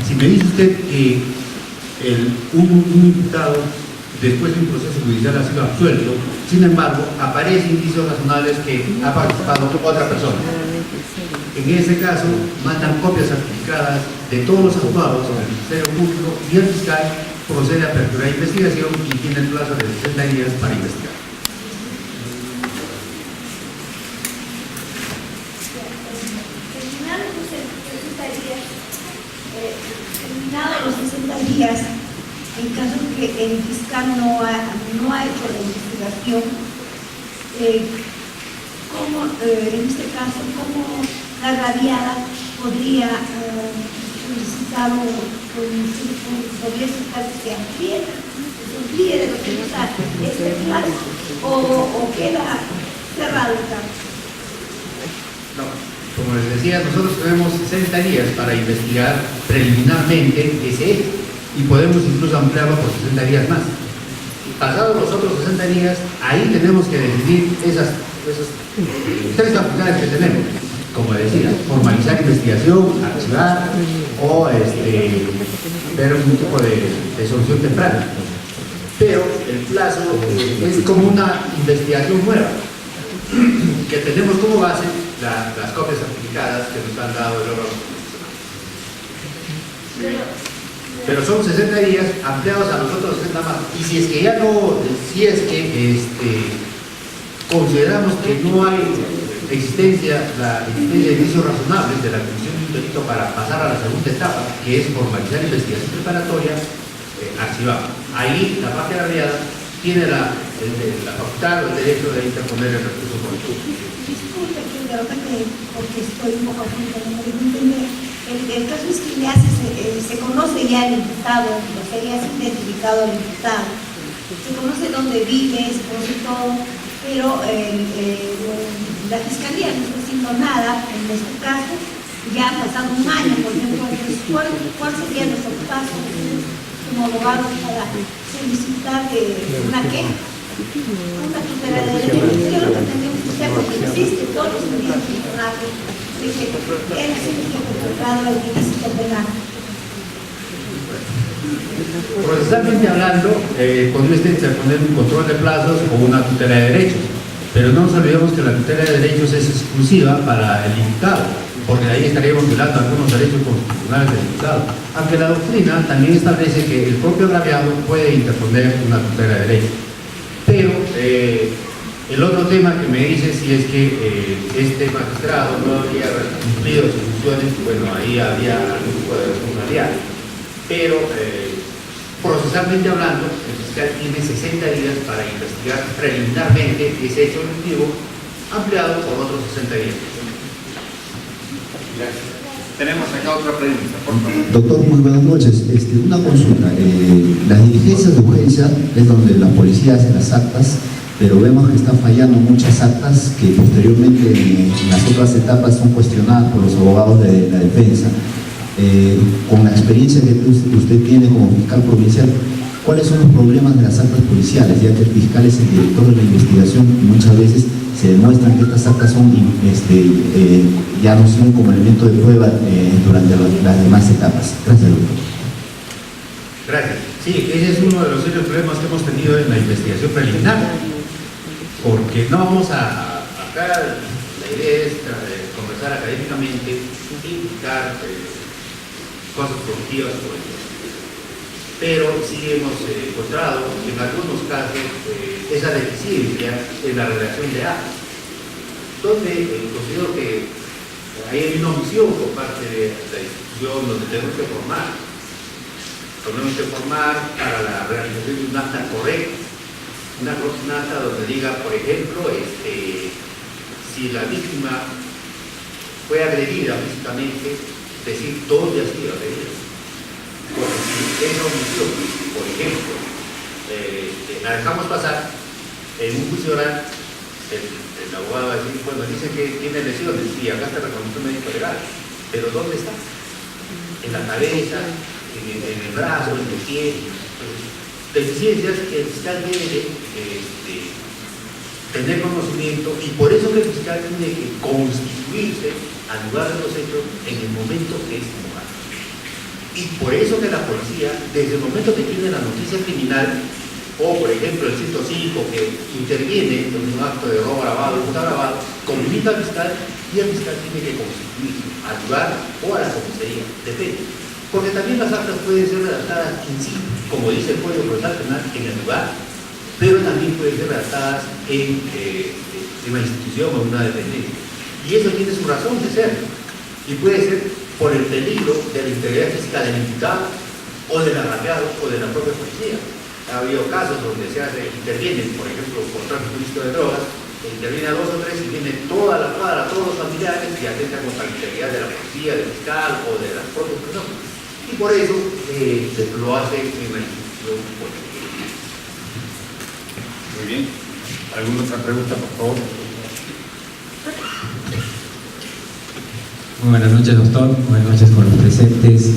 si me dice usted que un imputado después de un proceso judicial ha sido absuelto, sin embargo aparecen indicios razonables que ha participado otra persona, en ese caso mandan copias certificadas de todos los actuados al Ministerio Público y el fiscal procede a aperturar investigación y tiene el plazo de 60 días para investigar. Terminados los 60 días, en caso que el fiscal no ha hecho la investigación, ¿cómo, en este caso, cómo la radiada podría solicitar o podría solicitar que se amplíe de lo que está este plazo o queda cerrado el caso? No. Como les decía, nosotros tenemos 60 días para investigar preliminarmente ese hecho y podemos incluso ampliarlo por 60 días más. Pasados los otros 60 días, ahí tenemos que definir esas tres facultades que tenemos. Como decía, formalizar investigación, archivar o ver un tipo de solución temprana. Pero el plazo es como una investigación nueva que tenemos como base las copias certificadas que nos han dado el órgano. Pero son 60 días ampliados a nosotros 60 más. Y si es que ya no, consideramos que no hay existencia de indicios razonables de la comisión de un delito para pasar a la segunda etapa, que es formalizar investigación preparatoria, archivamos. Ahí la parte radiada tiene la facultad o el derecho de interponer el recurso político. Disculpe que de repente, porque estoy un poco atenta, no me entender. El caso es que se conoce ya el imputado, o sea, ya se ha identificado el imputado, se conoce dónde vive, se conoce todo, pero la fiscalía no está haciendo nada en este caso. Ya ha pasado un año, por ejemplo. Entonces, ¿cuál sería nuestro paso como abogados para solicitar una queja? Una tutela de derechos. Yo lo que tenemos que hacer, porque existe todos los medios de personaje de que él es el que ha perpetrado el ilícito penal. Procesalmente hablando, podría interponer un control de plazos o una tutela de derechos, pero no nos olvidemos que la tutela de derechos es exclusiva para el imputado, porque de ahí estaríamos violando algunos derechos constitucionales del imputado, aunque la doctrina también establece que el propio agraviado puede interponer una tutela de derechos. Pero el otro tema que me dice si es que este magistrado no habría cumplido sus funciones, bueno, ahí había algún tipo de responsabilidad. Pero procesalmente hablando, el fiscal tiene 60 días para investigar preliminarmente ese hecho delictivo, ampliado por otros 60 días. Gracias. Tenemos acá otra pregunta, por favor. Doctor, muy buenas noches. Una consulta. Las diligencias de urgencia es donde la policía hace las actas, pero vemos que están fallando muchas actas que posteriormente en las otras etapas son cuestionadas por los abogados de la defensa. Con la experiencia que usted tiene como fiscal provincial, ¿cuáles son los problemas de las actas policiales? Ya que el fiscal es el director de la investigación y muchas veces se demuestran que estas actas son, ya no son como elemento de prueba durante las demás etapas. Gracias, doctor. Gracias. Sí, ese es uno de los serios problemas que hemos tenido en la investigación preliminar, porque no vamos a acá, la idea es conversar académicamente, indicar cosas positivas por el tema. Pero sí hemos encontrado que en algunos casos esa deficiencia en la redacción de actas, donde considero que hay una omisión por parte de la institución donde tenemos que formar. Tenemos que formar para la realización de un acta correcta, un acta donde diga, por ejemplo, si la víctima fue agredida físicamente, decir dónde ha sido agredida. Porque si esa omisión, por ejemplo, la dejamos pasar en un juicio oral, el abogado va a decir, bueno, dice que tiene lesiones, y acá está reconocido un médico legal, pero ¿dónde está? En la cabeza, en el brazo, en el pie. Deficiencias que el fiscal tiene que tener conocimiento, y por eso que el fiscal tiene que constituirse al lugar de los hechos en el momento que es convocado. Y por eso que la policía, desde el momento que tiene la noticia criminal, o por ejemplo el 105 que interviene en un acto de robo grabado, está grabado, comunica al fiscal, y el fiscal tiene que constituirse al lugar o a la comisaría, depende. Porque también las actas pueden ser redactadas en sí, como dice el Código Procesal Penal, en el lugar, pero también pueden ser redactadas en una institución o una dependencia. Y eso tiene su razón de ser, y puede ser por el peligro de la integridad física del imputado, o del agraviado, o de la propia policía. Ha habido casos donde intervienen, por ejemplo, por tráfico ilícito de drogas, interviene a 2 o 3 y viene toda la cuadra, todos los familiares, y atentan contra la integridad de la policía, del fiscal o de las propias personas. Y por eso lo hace en la institución política. Muy bien. ¿Alguna otra pregunta, por favor? Muy buenas noches, doctor. Buenas noches con los presentes.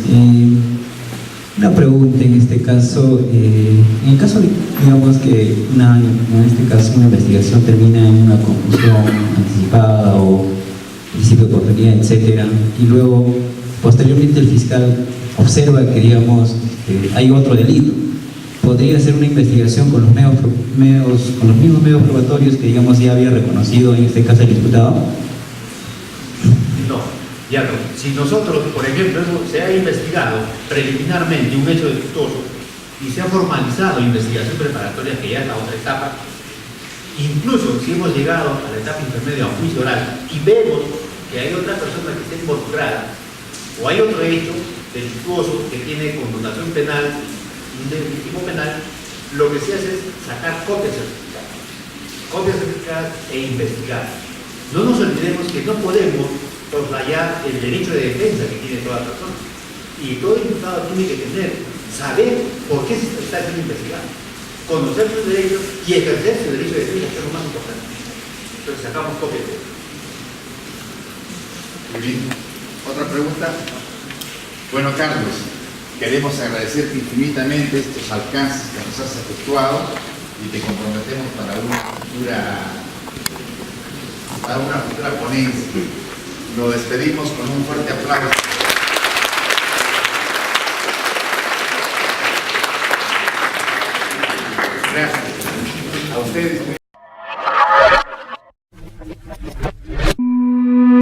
Una pregunta en este caso, en el caso de, digamos que en este caso una investigación termina en una conclusión anticipada o principio de oportunidad, etcétera, y luego posteriormente el fiscal observa que, digamos, hay otro delito, ¿podría hacer una investigación con los mismos medios probatorios que, digamos, ya había reconocido en este caso el imputado? No, ya no. Si nosotros, por ejemplo, se ha investigado preliminarmente un hecho delictuoso y se ha formalizado investigación preparatoria, que ya es la otra etapa, incluso si hemos llegado a la etapa intermedia a un juicio oral y vemos que hay otra persona que está involucrada o hay otro hecho delictuoso que tiene connotación penal, un delito penal, lo que se hace es sacar copias certificadas e investigar. No nos olvidemos que no podemos soslayar el derecho de defensa que tiene toda persona. Y todo imputado tiene que tener, saber por qué se está siendo investigado, conocer sus derechos y ejercer su derecho de defensa, que es lo más importante. Entonces sacamos copia de eso. Muy bien. ¿Otra pregunta? Bueno, Carlos, queremos agradecerte infinitamente estos alcances que nos has efectuado y te comprometemos para una futura ponencia. Lo despedimos con un fuerte aplauso. Gracias. A ustedes.